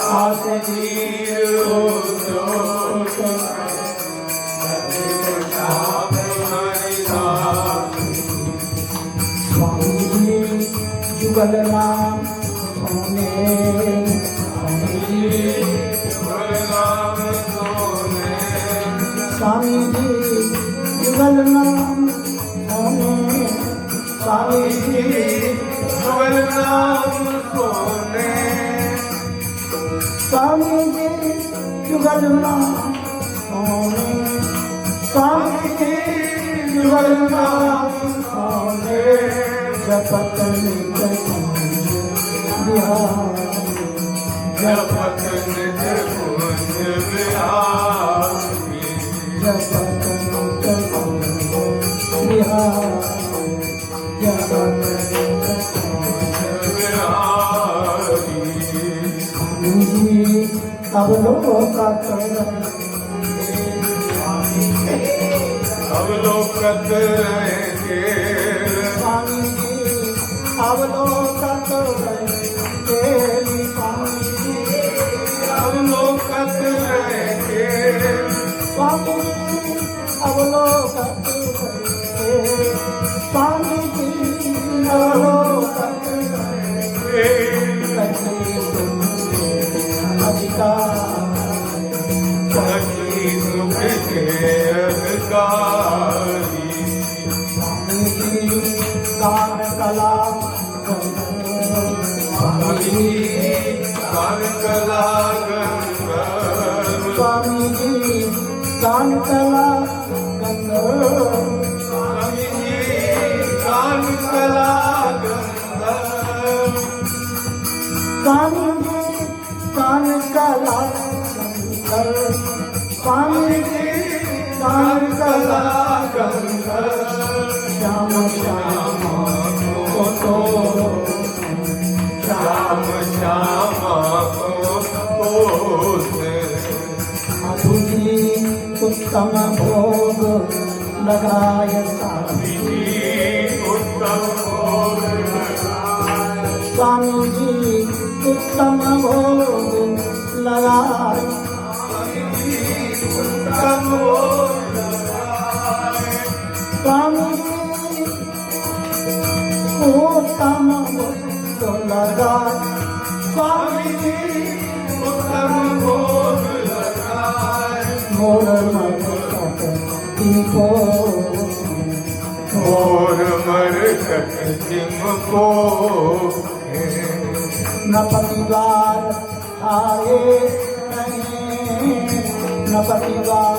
आसे धीर हो तो स्वामी जी जुगल नाम सोने, स्वामी जी जुगल नाम सोने, स्वामी जी जुगल नाम सोने, स्वामी जी जुगल नाम सोने, स्वामी जी जुगल नाम सोने, स्वामी जी जुगल नाम सोने, जपत निज कुंज बिहारी, जपत निज कुंज बिहारी, जपत निज कुंज बिहारी, जपत निज कुंज बिहारी। स्वामी जी अवलोकत अवलोकत रहेंगे, स्वामी जी अवलोकत रहेंगे, स्वामी जी अवलोकत रहेंगे, स्वामी जी अवलोकत रहेंगे, स्वामी जी अवलोकत रहेंगे, सखी सुख के अधिकारी, स्वामी जी गान कला, स्वामी जी गान कला गंधर्व, स्वामी जी गान कला गंधर्व, स्वामी जी गान कला गंधर्व, स्वामी जी गान कला गंधर्व, स्वामी जी गान कला गंधर्व, श्याम श्याम को तो श्याम श्याम को साधु जी उत्तम भोग लगाय, स्वामी जी उत्तम भोग लगाय, स्वामी जी उत्तम भोग लगाय, स्वामी जी उत्तम भोग लगाय, स्वामी जी उत्तम भोग लगाय, स्वामी जी उत्तम भोग लगाय, मोर मरकट तिनको, मोर मरकट तिनको, न पतिवार आए नहीं, न पतिवार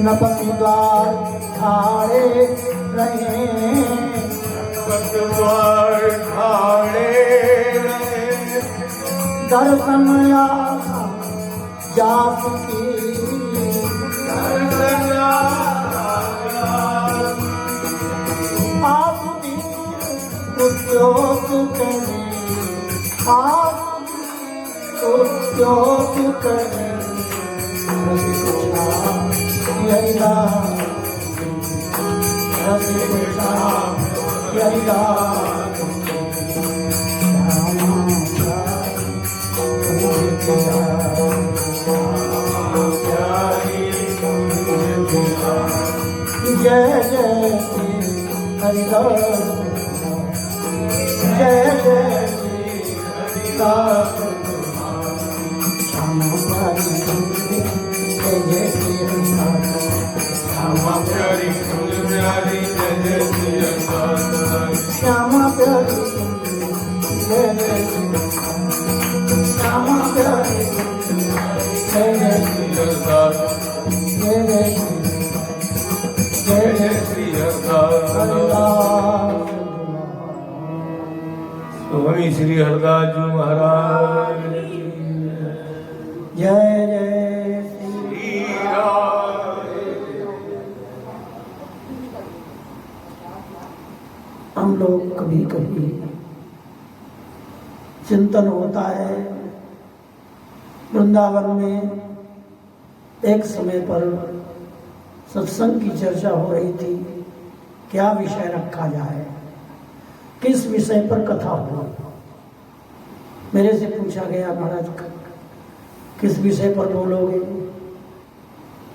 न पतिवार आए रहे, पतिवार आए रहे, दर्शन आशा जात की, दर्शन आप भी उद्योग करें, आप उद्योग करें, यहिदा रसिकुषा यहिदा जय जय श्री हरिदास, जय जय श्री हरिदास, श्यामा प्यारी जय जय श्री हरिदास, श्यामा प्यारी प्यारी जय जय श्री हरिदास, श्यामा प्यारी जय जय श्री, श्यामा प्यारी जय जय श्री हरिदास, जय जय श्री, जय जय श्री हरिदास। स्वामी श्री हरिदास जी महाराज जय जय श्री राम। हम लोग कभी कभी चिंतन होता है, वृंदावन में एक समय पर सत्संग की चर्चा हो रही थी, क्या विषय रखा जाए, किस विषय पर कथा हो। मेरे से पूछा गया, महाराज किस विषय पर बोलोगे?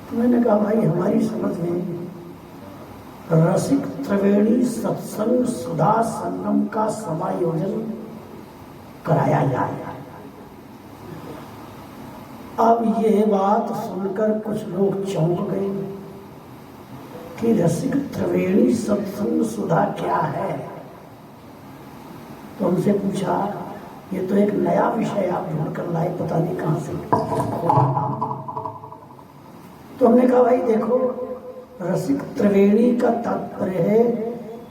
तो मैंने कहा भाई हमारी समझ में रसिक त्रिवेणी सत्संग सुधा संगम का समायोजन कराया जाए। अब ये बात सुनकर कुछ लोग चौंक गए कि रसिक त्रिवेणी सत्संग सुधा क्या है। तो हमसे पूछा, ये तो एक नया विषय आप ढूंढ कर लाए, पता नहीं कहां से। तो हमने कहा भाई देखो, रसिक त्रिवेणी का तात्पर्य है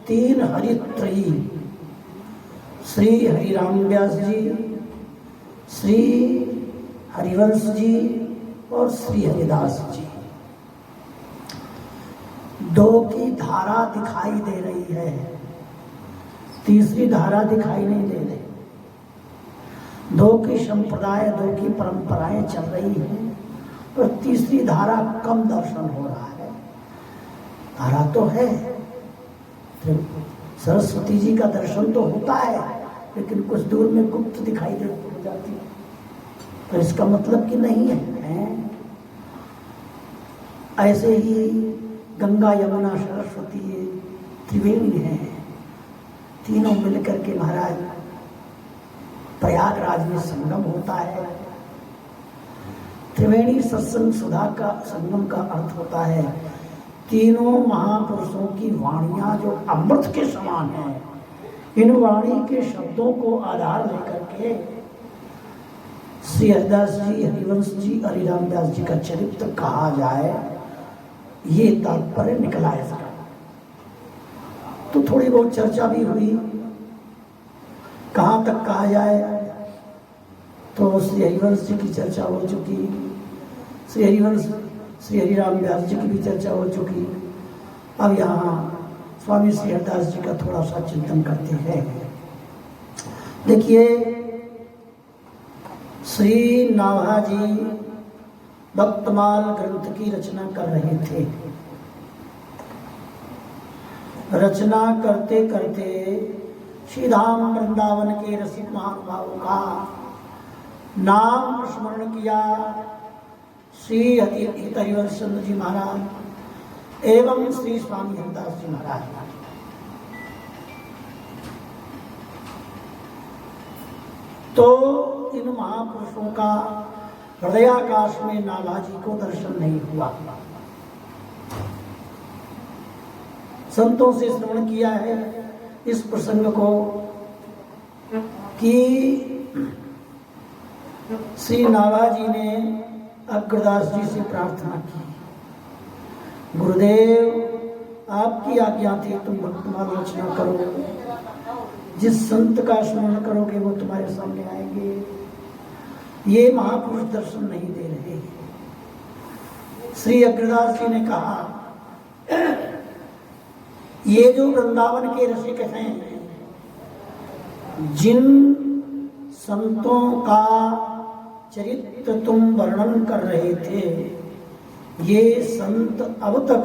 तीन हरित्रयी, श्री हरिराम व्यास जी, श्री हरिवंश जी और श्री हरिदास जी। दो की धारा दिखाई दे रही है, तीसरी धारा दिखाई नहीं दे रही। दो की संप्रदाय, दो की परंपराएं चल रही हैं, पर तीसरी धारा कम दर्शन हो रहा है। धारा तो है, सरस्वती जी का दर्शन तो होता है, लेकिन कुछ दूर में गुप्त दिखाई दे हो जाती है, तो इसका मतलब कि नहीं है। ऐसे ही गंगा यमुना सरस्वती त्रिवेणी है, तीनों मिलकर के महाराज प्रयागराज में संगम होता है। त्रिवेणी सत्संग सुधा का संगम का अर्थ होता है तीनों महापुरुषों की वाणियां जो अमृत के समान है, इन वाणी के शब्दों को आधार लेकर के श्री हरिदास जी, हरिवंश जी, हरिराम व्यास जी का चरित्र कहा जाए, ये तात्पर्य निकला है इसका। तो थोड़ी बहुत चर्चा भी हुई, कहाँ तक कहा जाए। तो श्री हरिवंश जी की चर्चा हो चुकी, श्री हरिवंश श्री हरिराम व्यास जी की भी चर्चा हो चुकी। अब यहाँ स्वामी श्री हरिदास जी का थोड़ा सा चिंतन करते हैं। देखिए, श्री नाभा जी भक्तमाल ग्रंथ की रचना कर रहे थे। रचना करते करते श्री धाम वृंदावन के रसिक महानुभावों का नाम स्मरण किया। श्री हरिवंश चंद्र जी महाराज एवं श्री स्वामी हरिदास जी महाराज। तो इन महापुरुषों का हृदयाकाश में नाभाजी को दर्शन नहीं हुआ। संतों से श्रवण किया है इस प्रसंग को कि श्री नाभाजी ने अग्रदास जी से प्रार्थना की, गुरुदेव आपकी आज्ञा थी, तुम भक्तमाल रचना करो, जिस संत का स्मरण करोगे वो तुम्हारे सामने आएंगे। ये महापुरुष दर्शन नहीं दे रहे। श्री अग्रदास जी ने कहा, ये जो वृंदावन के रसिक हैं, जिन संतों का चरित्र तुम वर्णन कर रहे थे, ये संत अब तक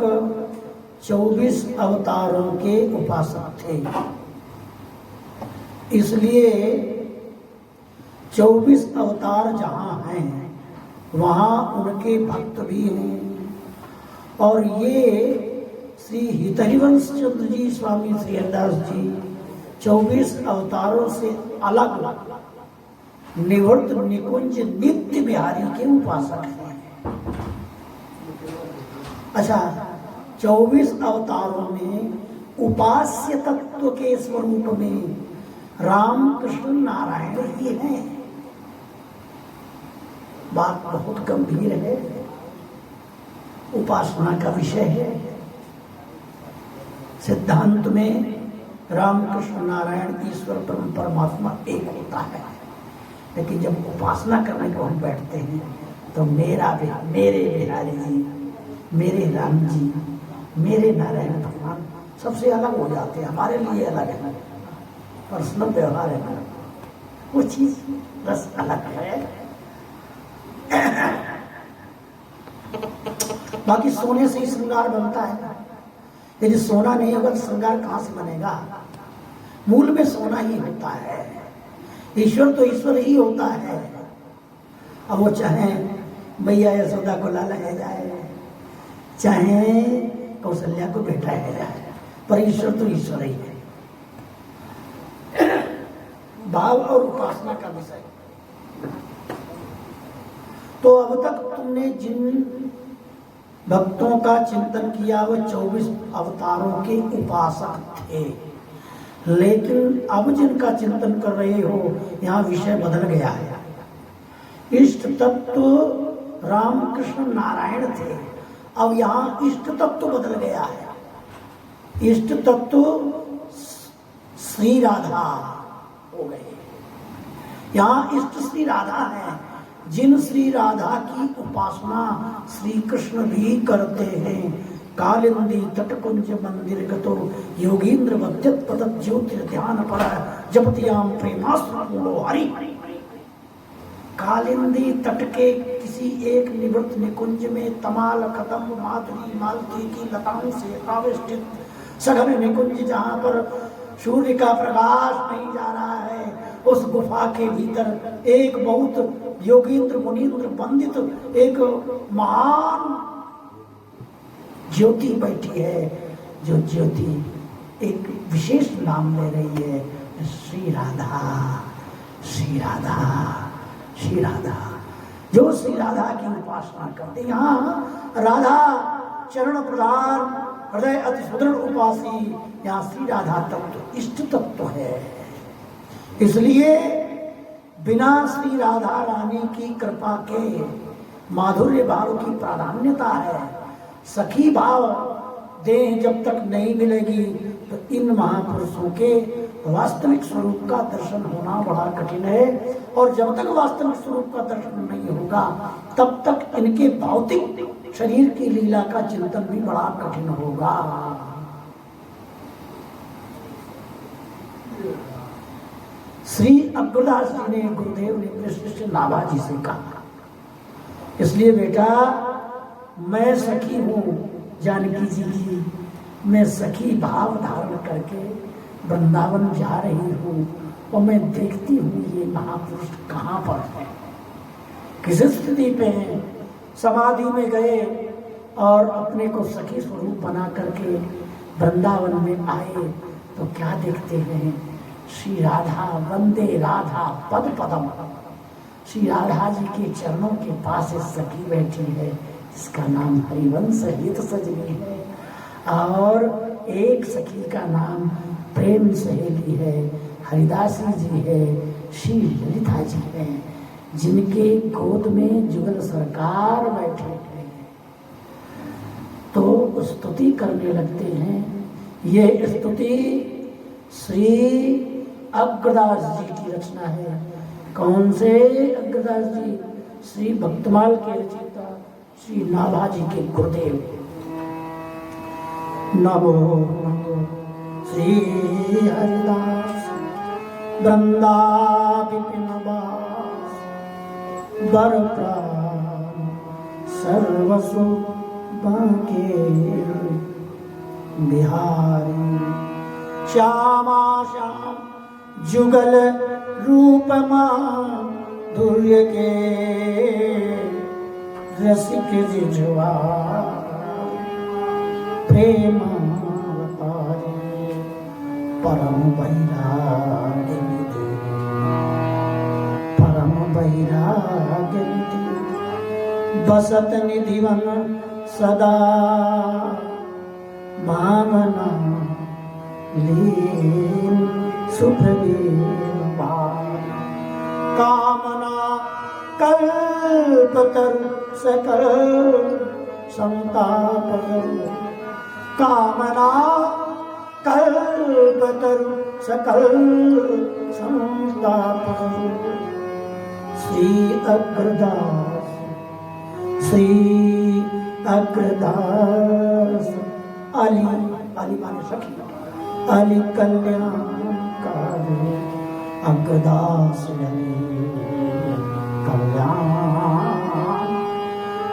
24 अवतारों के उपासक थे। इसलिए 24 अवतार जहाँ हैं वहाँ उनके भक्त भी हैं। और ये श्री हितहरिवंश चंद्र जी स्वामी श्री हरिदास जी 24 अवतारों से अलग निवृत्त निकुंज नित्य बिहारी के उपासक हैं। अच्छा, 24 अवतारों में उपास्य तत्व के स्वरूप में राम कृष्ण नारायण ही हैं। बात बहुत गंभीर है, उपासना का विषय है। सिद्धांत में राम कृष्ण नारायण ईश्वर परमात्मा एक होता है, लेकिन जब उपासना करने को हम बैठते हैं तो मेरे बिहारी जी, मेरे राम जी, मेरे नारायण भगवान सबसे अलग हो जाते हैं। हमारे लिए अलग है, पर्सनल व्यवहार है ना, वो चीज बस अलग है। बाकी सोने से ही श्रृंगार बनता है। यदि सोना नहीं होगा तो श्रृंगार कहाँ से बनेगा? मूल में सोना ही होता है। ईश्वर तो ईश्वर ही होता है। अब वो चाहे मैया यशोदा को लाला है जाए, चाहे कौशल्या को बेटा है जाए, पर ईश्वर तो ईश्वर ही है। भाव और उपासना का विषय। तो अब तक तुमने जिन भक्तों का चिंतन किया वो 24 अवतारों के उपासक थे, लेकिन अब जिनका चिंतन कर रहे हो यहाँ विषय बदल गया है। इष्ट तत्व रामकृष्ण नारायण थे, अब यहाँ इष्ट तत्व बदल गया है। इष्ट तत्व श्री राधा हो गए। यहाँ इष्ट श्री राधा है, जिन श्री राधा की उपासना श्री कृष्ण भी करते हैं। कालिंदी तटकुंज मंदिर गतो योगींद्र भक्त्यत पदत ज्योतिर ध्यान पर जपतियाम प्रेमास्त्र हरि। कालिंदी तट के किसी एक निवृत्त निकुंज में तमाल कदम माधुरी मालती की लताओं से आविष्टित सघन निकुंज, जहाँ पर सूर्य का प्रकाश नहीं जा रहा है, उस गुफा के भीतर एक बहुत योगींद्र मुनींद्र वंदित एक महान ज्योति बैठी है, जो ज्योति एक विशेष नाम ले रही है, श्री राधा। श्री राधा, श्री राधा, जो श्री राधा की उपासना करते। यहाँ राधा चरण प्रधान हृदय अति सुदृढ़ उपासी, यहाँ श्री राधा तत्व इष्ट तत्व है। इसलिए बिना श्री राधा रानी की कृपा के माधुर्य भाव की प्राधान्यता है। सखी भाव देह जब तक नहीं मिलेगी तो इन महापुरुषों के वास्तविक स्वरूप का दर्शन होना बड़ा कठिन है, और जब तक वास्तविक स्वरूप का दर्शन नहीं होगा तब तक इनके भौतिक शरीर की लीला का चिंतन भी बड़ा कठिन होगा। श्री अग्रदास जी ने, गुरुदेव ने अपने शिष्य नाभाजी से कहा, इसलिए बेटा मैं सखी हूँ जानकी जी की, मैं सखी भाव धारण करके वृंदावन जा रही हूँ, और मैं देखती हूँ ये महापुरुष कहाँ पर है, किस स्थिति पे हैं। समाधि में गए और अपने को सखी स्वरूप बना करके वृंदावन में आए तो क्या देखते हैं, श्री राधा वंदे राधा पद पदम। श्री राधा जी के चरणों के पास एक सखी बैठी है जिसका नाम हरिवंश हित सजनी है, और एक सखी का नाम प्रेम सहेली है, हरिदासी जी है, श्री ललिता जी है, जिनके गोद में जुगल सरकार बैठे हैं। तो स्तुति करने लगते हैं। यह स्तुति श्री अग्रदास जी की रचना है। कौन से अग्रदास जी? श्री भक्तमाल के रचयिता श्री नाभाजी के गुरुदेव। नमो नमो श्री हरिदास वृंदा विपिन वास बर प्राण सर्वसु बांके बिहारी। श्यामा श्याम जुगल रूप माधुर्य के रसिक जिझवा प्रेम परम वैराग्य निधि, परम वैराग्य निधि। बसत निधिवन सदा भावना लीन सुप्रवीण कामना कल्पतरु सकल संताप, कामना कल्पतरु सकल संताप। श्री अग्रदास, श्री अग्रदास अली, अली माने सखी, अली कल्याणकारी अग्रदास अली कल्याण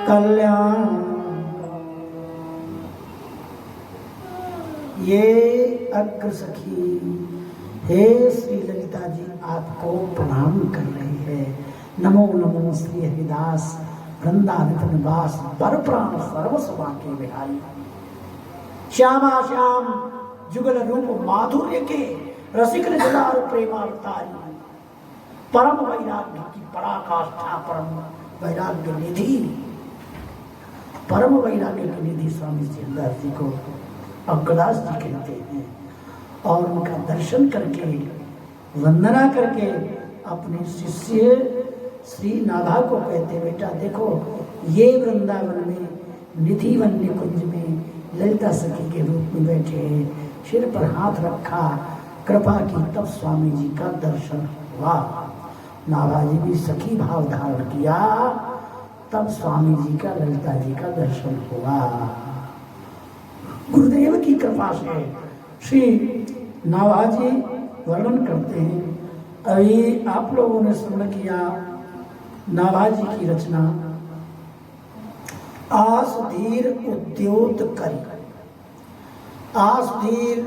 कल्याण। ये अग्र सखी हे श्री ललिता जी आपको प्रणाम कर रही है। नमो नमो श्री हरिदास वृंदावन निवास बर प्राण सर्वस्वा के बिहारी। श्यामा श्याम जुगल रूप माधुर्य के रसिक निजदार प्रेमावतारी। परम वैराग्य की पराकाष्ठा परम वैराग्य निधि, परम वैराग्य की निधि स्वामी श्रीहरिदास जी को अग्रदास जी कहते हैं। और उनका दर्शन करके वंदना करके अपने शिष्य श्री नाभा को कहते, बेटा देखो ये वृंदावन में निधि वन निकुंज में ललिता सखी के रूप में बैठे हैं। सिर पर हाथ रखा, कृपा की, तब स्वामी जी का दर्शन हुआ। नाभा जी भी सखी भाव धारण किया, तब स्वामी जी का ललिता जी का दर्शन हुआ। गुरुदेव की कृपा से श्री नाभा जी वर्णन करते हैं। अभी आप लोगों ने श्रवण किया नाभा जी की रचना आसुधीर उद्योत करी। आसुधीर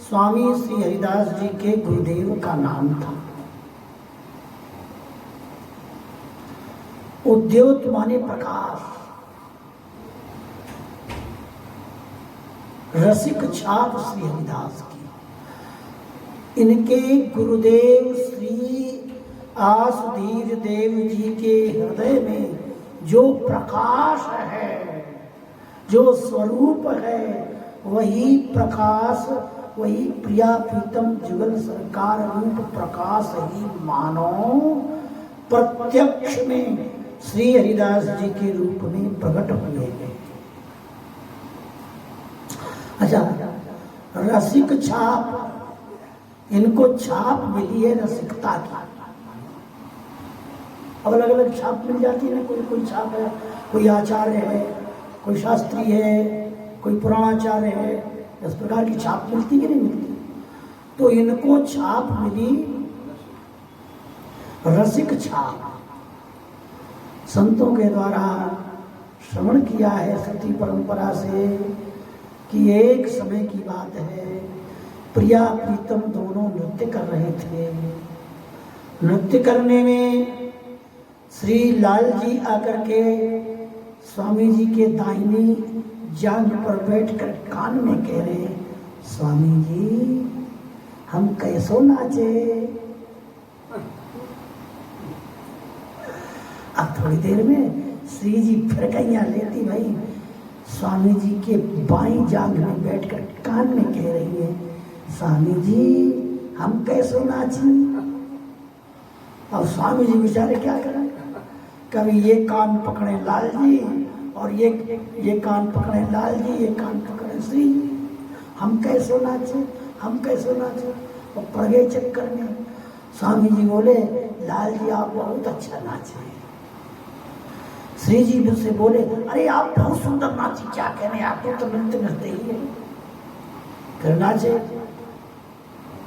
स्वामी श्री हरिदास जी के गुरुदेव का नाम था। उद्योत माने प्रकाश, रसिक छाप श्री हरिदास की। इनके गुरुदेव श्री आसुधीर देव जी के हृदय में जो प्रकाश है, जो स्वरूप है, वही प्रकाश, वही प्रिया प्रीतम जुगल सरकार रूप प्रकाश ही मानो प्रत्यक्ष में श्री हरिदास जी के रूप में प्रकट हुए हैं। अच्छा, रसिक छाप, इनको छाप मिली है रसिकता की। अब अलग अलग छाप मिल जाती है ना, कोई कोई छाप है, कोई आचार्य है, कोई शास्त्री है, कोई पुराणाचार्य है, इस प्रकार की छाप मिलती कि नहीं मिलती। तो इनको छाप मिली रसिक छाप। संतों के द्वारा श्रवण किया है सती परंपरा से कि एक समय की बात है, प्रिया प्रीतम दोनों नृत्य कर रहे थे। नृत्य करने में श्री लाल जी आकर के स्वामी जी के दाहिनी जांघ पर बैठकर कान में कह रहे, स्वामी जी हम कैसो नाचे। अब थोड़ी देर में श्री जी फिर कैया लेती, भाई स्वामी जी के बाईं जांघ में बैठकर कान में कह रही है, स्वामी जी हम कैसो नाची। अब स्वामी जी बेचारे क्या करें, कभी ये कान पकड़े लाल जी और ये कान पकड़े लाल जी, ये कान पकड़े श्री जी, हम कैसे नाचे, हम कैसे नाचे। और पड़ गए चक्कर में। स्वामी जी बोले, लाल जी आप बहुत अच्छा नाचे। श्री जी मुझसे बोले, अरे आप बहुत सुंदर नाची, क्या कहने, आप तो नृत्य नृत्य ही है। फिर नाचे।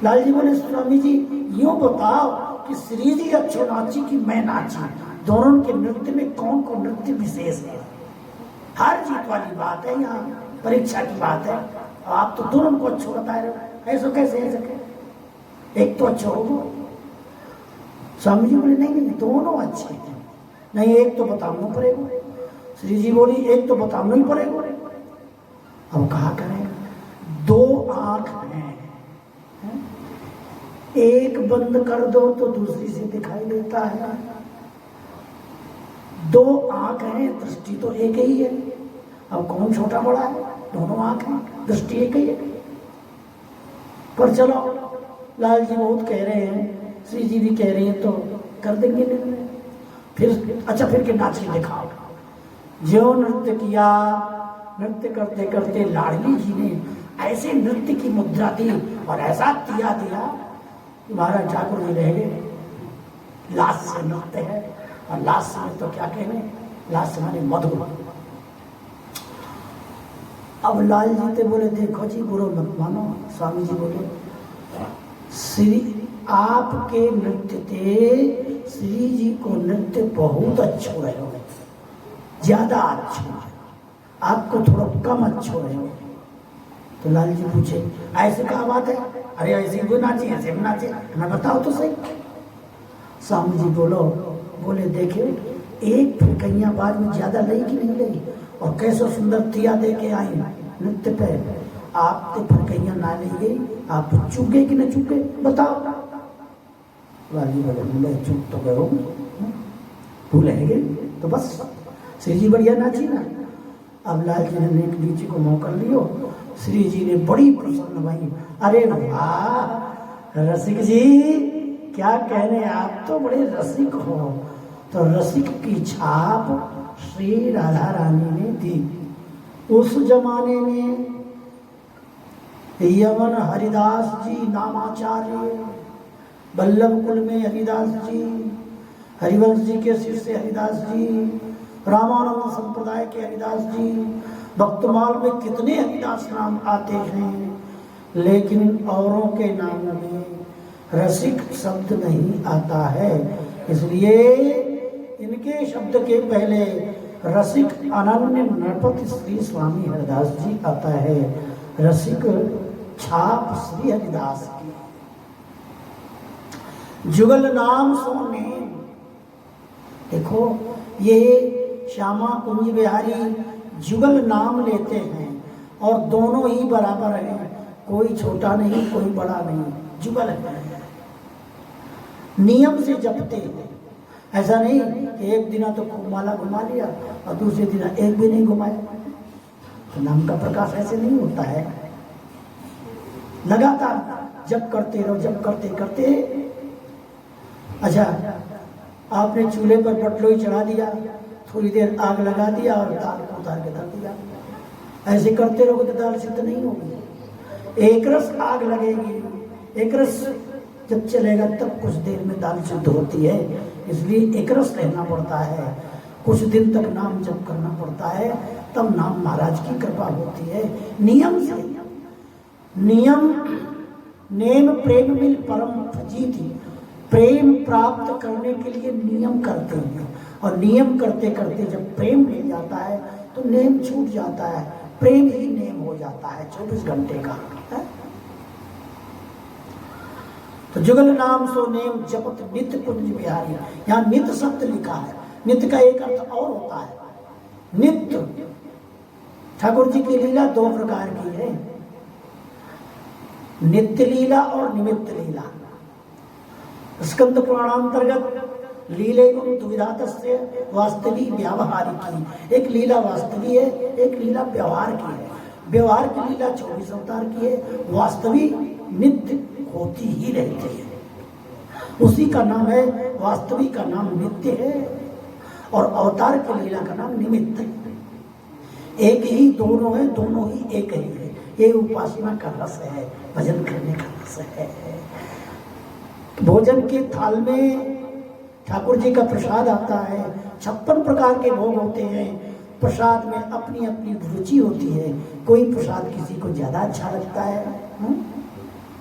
लाल जी बोले, स्वामी जी यूं बताओ कि श्री जी अच्छे नाची कि मैं नाची, दोनों के नृत्य में कौन कौन नृत्य विशेष है। हार जीत वाली बात है, यहाँ परीक्षा की बात है। आप तो दोनों को अच्छो बता रहे हो, ऐसा कैसे है सके, एक तो अच्छा होगा। स्वामी जी बोले, नहीं नहीं दोनों अच्छे हैं। नहीं एक तो बताना पड़ेगा। श्री जी बोली, एक तो बताना ही पड़ेगा। अब कहा करें, दो आंख हैं, एक बंद कर दो तो दूसरी से दिखाई देता है। दो आंख हैं, दृष्टि तो एक ही है। अब कौन छोटा बड़ा है, दोनों आंख हैं, दृष्टि एक ही है। पर चलो लाल जी बहुत कह रहे हैं, श्री जी भी कह रही है, तो कर देंगे निर्णय। फिर अच्छा, फिर के नाच के दिखाओ। जो नृत्य किया, नृत्य करते करते लाडली जी ने ऐसे नृत्य की मुद्रा दी और ऐसा दिया कि महाराज ठाकुर जी रह गए। लास्य नृत्य है, और लास्य में तो क्या कहने, लास्य माने मधुर। अब लाल जी तो बोले, देखो जी बुरो मत मानो। स्वामी जी बोले, श्री आपके नृत्य थे, श्री जी को नृत्य बहुत अच्छो रहे, ज्यादा अच्छो है, आपको थोड़ा कम अच्छो रहे। तो लाल जी पूछे, ऐसे क्या बात है, अरे ऐसे भी नाचे, ऐसे भी नाचे, मैं बताओ तो सही। स्वामी जी बोले देखे एक फिरकैया बाद में ज्यादा लई कि नहीं लई, और कैसे सुंदर तिया दे के आई नृत्य पे, आप तो फिरकैया ना ले गई, आप चूके कि न चूके बताओ। वाली बोले चूक तो गए भूल गए तो बस श्री जी बढ़िया नाची ना। अब लाल जी ने एक नीचे को मौका लियो, श्री जी ने बड़ी प्रसन्न भाई, अरे वाह रसिक जी क्या कहने, आप तो बड़े रसिक हो। तो रसिक की छाप श्री राधा रानी ने दी। उस जमाने में यमन हरिदास जी नामाचार्य, बल्लभ कुल में हरिदास जी, हरिवंश जी के शिष्य हरिदास जी, रामानंद संप्रदाय के हरिदास जी, भक्तमाल में कितने हरिदास नाम आते हैं, लेकिन औरों के नाम में रसिक शब्द नहीं आता है। इसलिए इनके शब्द के पहले रसिक अनन्य नरपति श्री स्वामी हरिदास जी आता है। रसिक छाप श्री हरिदास की। जुगल नाम सो नेम, देखो ये श्यामा कुंज बिहारी जुगल नाम लेते हैं और दोनों ही बराबर हैं, कोई छोटा नहीं कोई बड़ा नहीं, जुगल है। नियम से जपते हैं, ऐसा नहीं कि एक दिन तो खूब माला घुमा लिया और दूसरे दिन एक भी नहीं घुमाया। तो नाम का प्रकाश ऐसे नहीं होता है, लगातार जप करते रहो, जप करते करते। अच्छा आपने चूल्हे पर बटलोई चढ़ा दिया, थोड़ी देर आग लगा दिया और दाल को उतार के धर दिया, ऐसे करते रहोगे तो दाल सिद्ध नहीं होगी। एक रस आग लगेगी, एक रस जब चलेगा तब कुछ देर में दाल सिद्ध होती है। इसलिए एक रस रहना पड़ता है, कुछ दिन तक नाम जप करना पड़ता है, तब नाम महाराज की कृपा होती है। नियम से, नियम नेम प्रेम मिल परम फजीती, प्रेम प्राप्त करने के लिए नियम करते हैं, और नियम करते करते जब प्रेम मिल जाता है तो नेम छूट जाता है, प्रेम ही नेम हो जाता है 24 घंटे का है? तो जुगल नाम सो नेम जपत नित्य कुंज बिहारी। यहाँ नित्य शब्द लिखा है, नित्य का एक अर्थ और होता है नित्य। ठाकुर जी की लीला दो प्रकार की है, नित्य लीला और निमित्त लीला। स्कंद पुराणांतर्गत लीले दुविधातस्य वास्तविक व्यावहारिकी, एक लीला वास्तविक है, एक लीला व्यवहार की है। व्यवहार की लीला 24 अवतार की है, वास्तविक नित्य होती ही रहती है, उसी का नाम है, वास्तविक का नाम नित्य है और अवतार की लीला का नाम निमित्त है। एक ही दोनों है, दोनों ही एक ही है। ये उपासना का रस है, भजन करने का रस है। भोजन के थाल में ठाकुर जी का प्रसाद आता है, 56 प्रकार के भोग होते हैं। प्रसाद में अपनी अपनी रुचि होती है, कोई प्रसाद किसी को ज्यादा अच्छा लगता है,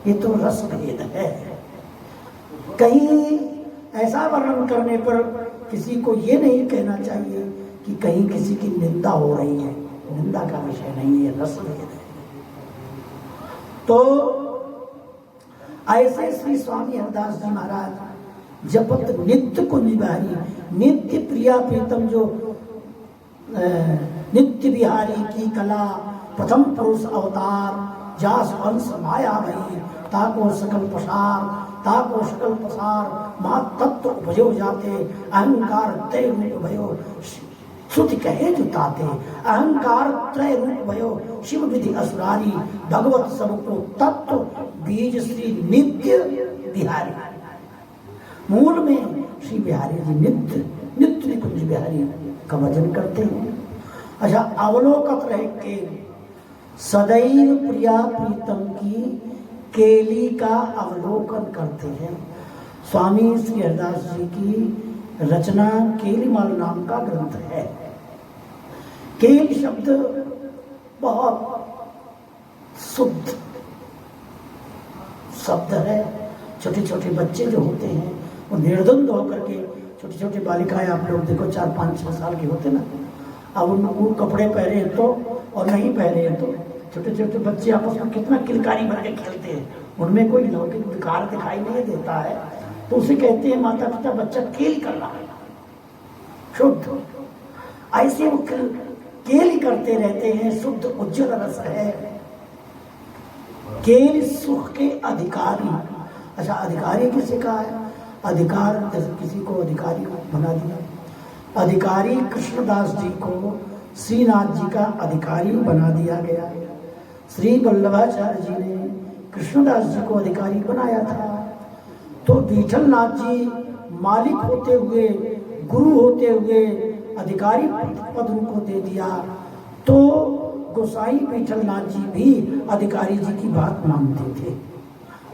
ये तो रस भेद है। कहीं ऐसा वर्णन करने पर किसी को ये नहीं कहना चाहिए कि कहीं किसी की निंदा हो रही है, निंदा का विषय नहीं है, रस भेद है। तो ऐसे श्री स्वामी हरदास जी महाराज जपत नित्य कुंज बिहारी, नित्य प्रिया प्रीतम, जो नित्य बिहारी की कला प्रथम पुरुष अवतार, जास वंश माया भई, ताको सकल प्रसार, ताको सकल प्रसार, महा तत्व उपजो जाते, अहंकार तय रूप भयो श्रुति कहे जुताते, अहंकार त्रय रूप भयो शिव विधि असुरारी, भगवत सबको तत्व बीज श्री नित्य बिहारी। मूल में श्री बिहारी जी नित्य नित्य निकुंज बिहारी का भजन करते हैं। अच्छा, अवलोकत रहे के सदैव प्रिया प्रीतम की केली का अवलोकन करते हैं। स्वामी श्री हरदास जी की रचना केलीमाल नाम का ग्रंथ है। केल शब्द बहुत शुद्ध शब्द है। छोटे छोटे बच्चे जो होते हैं वो निर्द्वंद होकर के, छोटी छोटी बालिकाएं आप लोग देखो 4, 5, 6 साल के होते ना, अब उनको कपड़े पहने तो और नहीं पहने तो छोटे छोटे बच्चे आपस में कितना किलकारी बन के खेलते हैं, उनमें कोई लौकिक विकार दिखाई नहीं देता है। तो उसे कहते हैं माता पिता बच्चा खेल कर रहा है, शुद्ध। ऐसे वो खेल ही करते रहते हैं, शुद्ध उज्जवल रस है। खेल सुख के अधिकारी। अच्छा, अधिकारी किसे कहा है? अधिकार, जैसे किसी को अधिकारी बना दिया। अधिकारी कृष्णदास जी को श्रीनाथ जी का अधिकारी बना दिया गया। श्री वल्लभाचार्य जी ने कृष्णदास जी को अधिकारी बनाया था। तो विठलनाथ जी मालिक होते हुए, गुरु होते हुए अधिकारी पद उनको दे दिया। तो गोसाई विठलनाथ जी भी अधिकारी जी की बात मानते थे,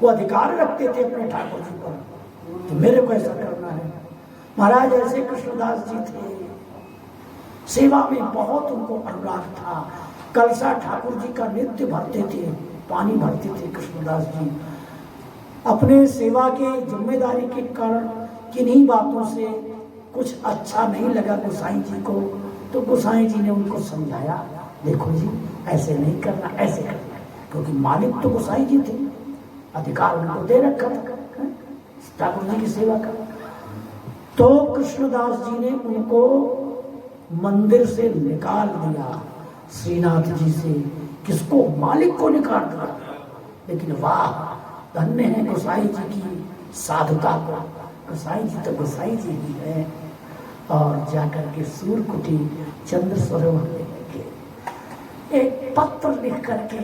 वो अधिकार रखते थे अपने ठाकुर जी पर कि मेरे को ऐसा करना है। महाराज ऐसे कृष्णदास जी थे, सेवा में बहुत उनको अनुराग था। कलसा ठाकुर जी का नित्य भरते थे, पानी भरते थे कृष्णदास जी। अपने सेवा के जिम्मेदारी के कारण किन्हीं बातों से कुछ अच्छा नहीं लगा गोसाई जी को, तो गोसाई जी ने उनको समझाया, देखो जी ऐसे नहीं करना, ऐसे करना, क्योंकि मालिक तो गोसाई जी थे, अधिकार उनको दे रखा था ठाकुर जी की सेवा का। तो कृष्णदास जी ने उनको मंदिर से निकाल दिया, श्रीनाथ जी से। किसको? मालिक को निकाल दिया। लेकिन वाह, धन्य है गोसाई जी की साधुता को। गोसाई जी तो गोसाई जी ही है। और जाकर के सूरकुटी चंद्र सरोवर में गए, एक पत्र लिख करके,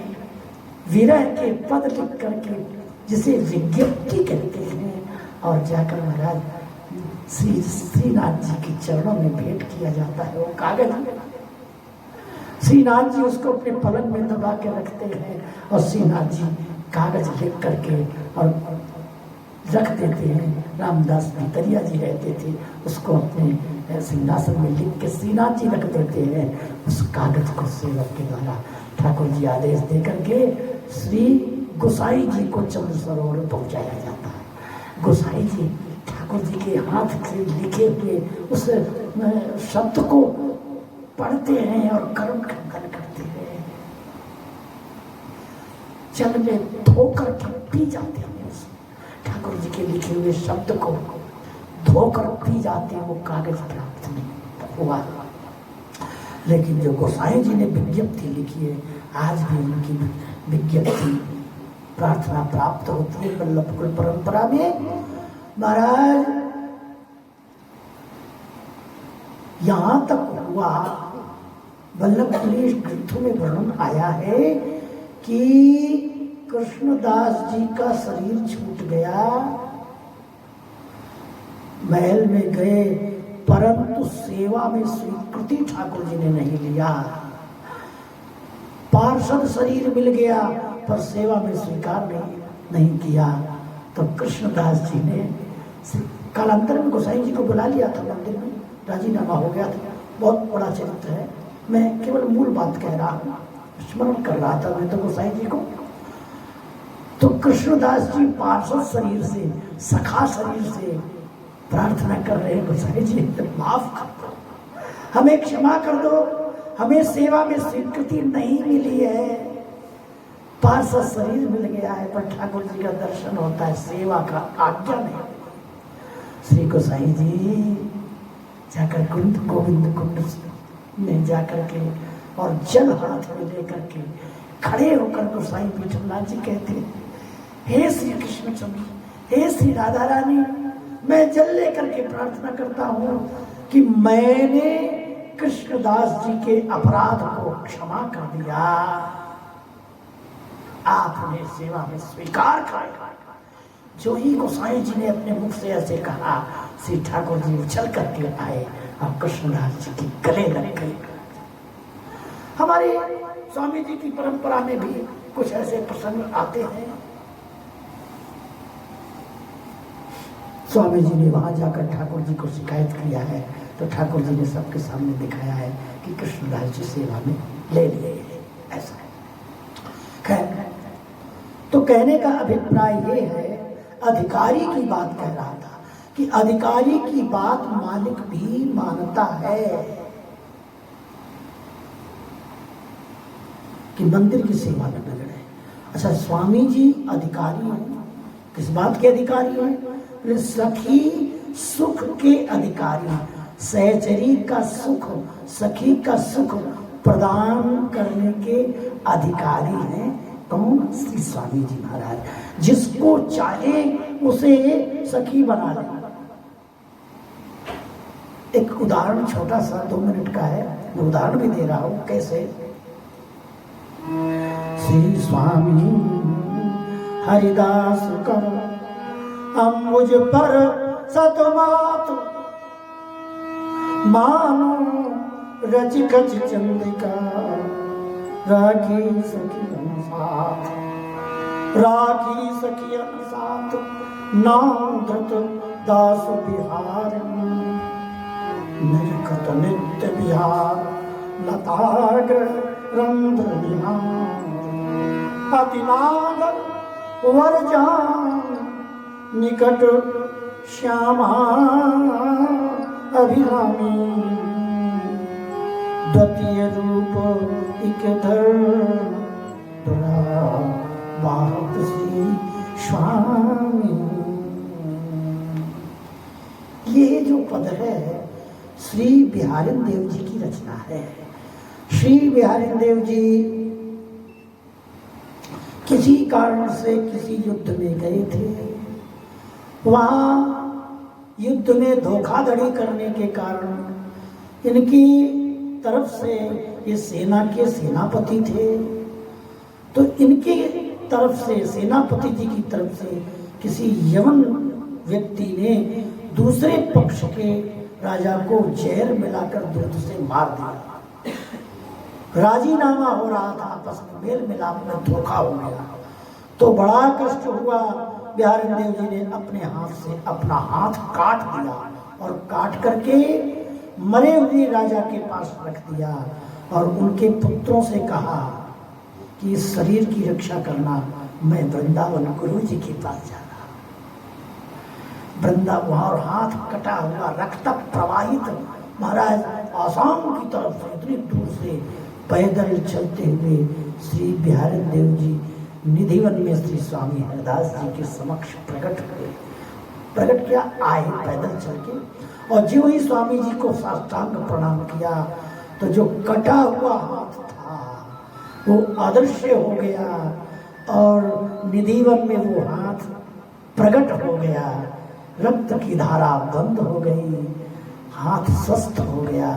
विरह के पद लिख करके, जिसे विज्ञप्ति कहते हैं, और जाकर महाराज श्रीनाथ जी के चरणों में भेंट किया जाता है। वो कागज, श्रीनाथ जी उसको अपने पलंग में दबा के रखते हैं, और श्रीनाथ जी कागज लिख करके और रख देते हैं। रामदास भितरिया जी रहते थे, उसको अपने सिंहासन में लिख के श्रीनाथ जी रख देते हैं। उस कागज को सेवक के द्वारा ठाकुर जी आदेश दे करके श्री गोसाई जी को चंद्र सरोवर पहुंचाया जाता है। गोसाई जी ठाकुर जी के हाथ से लिखे हुए उस शब्द को पढ़ते हैं और करुण खंडन करते हैं। जल में धोकर के पी जाते हैं, उस ठाकुर जी के लिखे हुए शब्द को धोकर पी जाते हैं। वो कागज प्राप्त नहीं हुआ। लेकिन जो गोसाई जी ने विज्ञप्ति लिखी है, आज भी उनकी विज्ञप्ति प्रार्थना प्राप्त होती है वल्लभ कुल परंपरा में। महाराज यहां तक हुआ, वल्लभ कुलीय ग्रंथों में वर्णन आया है कि कृष्णदास जी का शरीर छूट गया, महल में गए, परंतु सेवा में स्वीकृति ठाकुर जी ने नहीं लिया। पार्षद शरीर मिल गया पर सेवा में स्वीकार नहीं किया। तो कृष्णदास जी ने कालांतर में गोसाई जी को बुला लिया था मंदिर में, राजीनामा हो गया था। बहुत बड़ा चरित्र है, मैं केवल मूल बात कह रहा हूँ, स्मरण कर रहा था मैं तो गोसाई जी को। तो कृष्णदास जी पार्षद शरीर से, सखा शरीर से प्रार्थना कर रहे हैं, गोसाई जी माफ कर दो, हमें क्षमा कर दो, हमें सेवा में स्वीकृति नहीं मिली है, पार्षद शरीर मिल गया है पर ठाकुर जी का दर्शन होता है, सेवा का आज्ञा नहीं। श्री गोसाई जी जाकर कुंड, गोविंद कुंड में जाकर के और जल हाथ में लेकर के खड़े होकर गोसाई विठलनाथ जी कहते हैं, हे श्री कृष्णचंद्र, हे श्री राधा रानी, मैं जल लेकर के प्रार्थना करता हूँ कि मैंने कृष्णदास जी के अपराध को क्षमा कर दिया, आपने सेवा में स्वीकार कर। जो ही गोसाई जी ने अपने मुख से ऐसे कहा, श्री ठाकुर जी उछल करके आए और कृष्णदास जी की गले लग गए। हमारे स्वामी जी की परंपरा में भी कुछ ऐसे प्रसंग आते हैं। स्वामी जी ने वहां जाकर ठाकुर जी को शिकायत किया है, तो ठाकुर जी ने सबके सामने दिखाया है कि कृष्णदास जी सेवा में ले लिए, ऐसा है। खैर, तो कहने का अभिप्राय ये है, अधिकारी की बात कह रहा था कि अधिकारी की बात मालिक भी मानता है कि मंदिर की सेवा में लग रहे। अच्छा, स्वामी जी अधिकारी हैं, किस बात के अधिकारी हैं? सखी सुख के अधिकारी, सहचरी का सुख, सखी का सुख प्रदान करने के अधिकारी हैं कौन? श्री स्वामी जी महाराज। जिसको चाहे उसे सखी बना ले। एक उदाहरण छोटा सा 2 मिनट का है, मैं उदाहरण भी दे रहा हूं कैसे। श्री स्वामी हरिदास कर हम मुझ पर सतमात, मानो रच खच चंद्रिका राखी सखियन साथ, राखी सखियन साथ नाम धत दास बिहार, निरखत नित्य बिहार लताग्र रंध्र विहार, अतिनागर वरजान निकट श्यामा अभिरामी, द्वितीय रूप इकधर बाहत श्री स्वामी। ये जो पद है श्री बिहारिन देव जी की रचना है। श्री बिहारिन देव जी किसी कारण से किसी युद्ध में गए थे। वहां युद्ध में धोखाधड़ी करने के कारण इनकी तरफ से, ये सेना के सेनापति थे, तो इनकी तरफ से, सेनापति जी की तरफ से किसी यवन व्यक्ति ने दूसरे पक्ष के राजा को जहर मिलाकर दूध से मार दिया। राजीनामा हो रहा था, आपस में मेल मिलाप में धोखा हो गया, तो बड़ा कष्ट हुआ। बिहारिन देव जी ने अपने हाथ से अपना हाथ काट दिया और काट करके मरे हुए राजा के पास रख दिया और उनके पुत्रों से कहा कि इस शरीर की रक्षा करना, मैं वृंदावन गुरु जी के पास जा रहा। वृंदावन और हाथ कटा हुआ, रक्त प्रवाहित, महाराज आसाम की तरफ से इतनी दूर से पैदल चलते हुए श्री बिहारिन देव जी निधिवन में श्री स्वामी हरिदास जी के समक्ष प्रकट हुए। प्रकट किया, आए पैदल चल के, और जो ही स्वामी जी को साष्टांग प्रणाम किया तो जो कटा हुआ हाथ था वो अदृश्य हो गया और निधिवन में वो हाथ प्रकट हो गया। रक्त की धारा बंद हो गई, हाथ स्वस्थ हो गया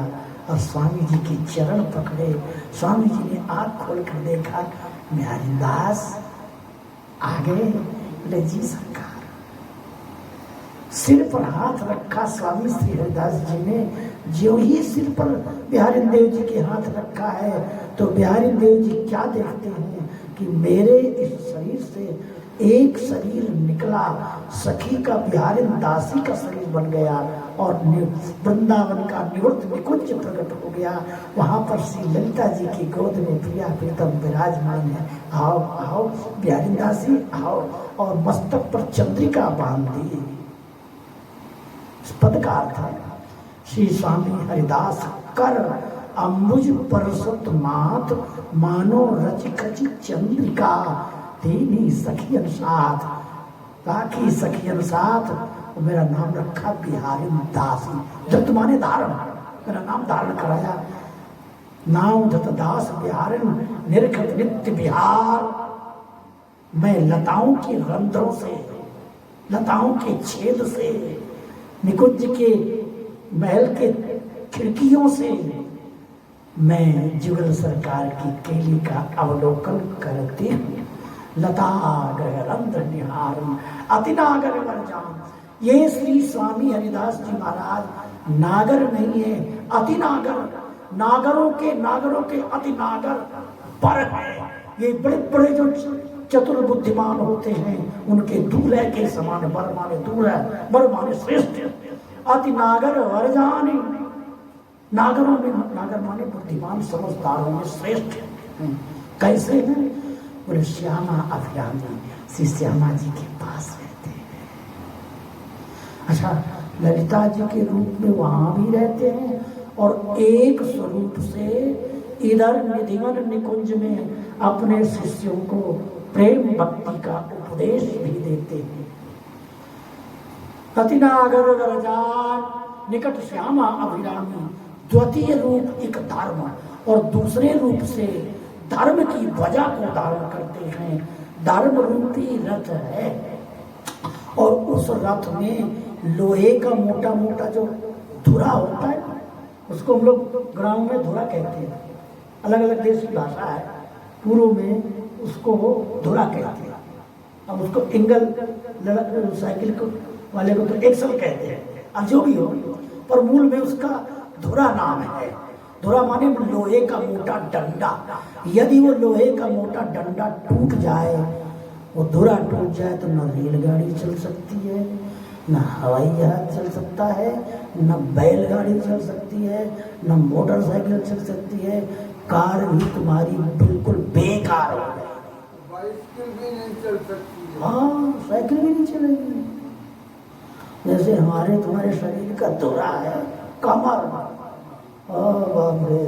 और स्वामी जी के चरण पकड़े। स्वामी जी ने आंख खोल कर देखा, बिहारिन दास आ गए। बोले जी सरकार। सिर पर हाथ रखा स्वामी श्री हरिदास जी ने। जो ही सिर पर बिहारिन देव जी के हाथ रखा है तो बिहारिन देव जी क्या देखते हैं कि मेरे इस शरीर से एक शरीर निकला, सखी का, बिहारिन दासी का शरीर बन गया और वृंदावन का निवृत्त निकुंज प्रकट हो गया। वहां पर श्री ललिता जी की गोद में प्रिया प्रीतम विराजमान है। आओ आओ बिहारिन दासी आओ, और मस्तक पर चंद्रिका बांध दी। इस पद का अर्थ है श्री स्वामी हरिदास कर अम्बुज परसत मात, मानो रच खच चंद्रिका, तेनी सखियन साथ, राखी सखियन साथ। मेरा नाम रखा बिहारिन दासी। दत्त माने धारण, मेरा नाम धारण कराया। नाम दत्त दास बिहारिन निरखत नित्य बिहार। मैं लताओं के रंध्रों से, लताओं के छेद से, निकुंज के महल के खिड़कियों से मैं जुगल सरकार की केली का अवलोकन करती हूँ। लतागर रंध्र निहारम अतिनागर वरजान। ये श्री स्वामी हरिदास जी महाराज नागर नहीं है, अतिनागर, नागरों के अतिनागर पर है। ये बड़े बड़े जो चतुर बुद्धिमान होते हैं उनके दूल्हे के समान, वर माने दूल्हा, वर माने श्रेष्ठ। अतिनागर वरजानी, नागरों में, नागर माने बुद्धिमान, समझदारों में श्रेष्ठ। कैसे हैं? बोले श्यामा अभिरामी, श्री श्यामा जी के पास रहते हैं। अच्छा, ललिता जी के रूप में वहां भी रहते हैं और एक स्वरूप से इधर निधिवन निकुंज में अपने शिष्यों को प्रेम भक्ति का उपदेश भी देते हैं। रतिनागर वरजान निकट श्यामा अभिरामी। द्वितीय रूप एक धर्म और दूसरे रूप से धर्म की ध्वजा को धारण करते हैं। धर्म रूपी रथ है और उस रथ में लोहे का मोटा मोटा जो धुरा होता है, उसको हम लोग गाँव में धुरा कहते हैं। अलग अलग देश की भाषा है। पूर्व में उसको धुरा कहते हैं। अब उसको एंगल साइकिल को वाले को तो एक्सल कहते हैं। अब जो भी हो, पर मूल में उसका धुरा नाम है। धुरा माने लोहे का मोटा डंडा। यदि वो लोहे का मोटा डंडा टूट जाए, वो धुरा टूट जाए, तो न रेलगाड़ी चल सकती है, न हवाई जहाज चल सकता है, न बैलगाड़ी चल सकती है, न मोटरसाइकिल चल सकती है। कार भी तुम्हारी बिल्कुल बेकार हो गई। बाइसिकल भी नहीं चल सकती। हाँ, साइकिल भी नहीं चलेगी। जैसे हमारे तुम्हारे शरीर का धुरा है कमर। बाप रे।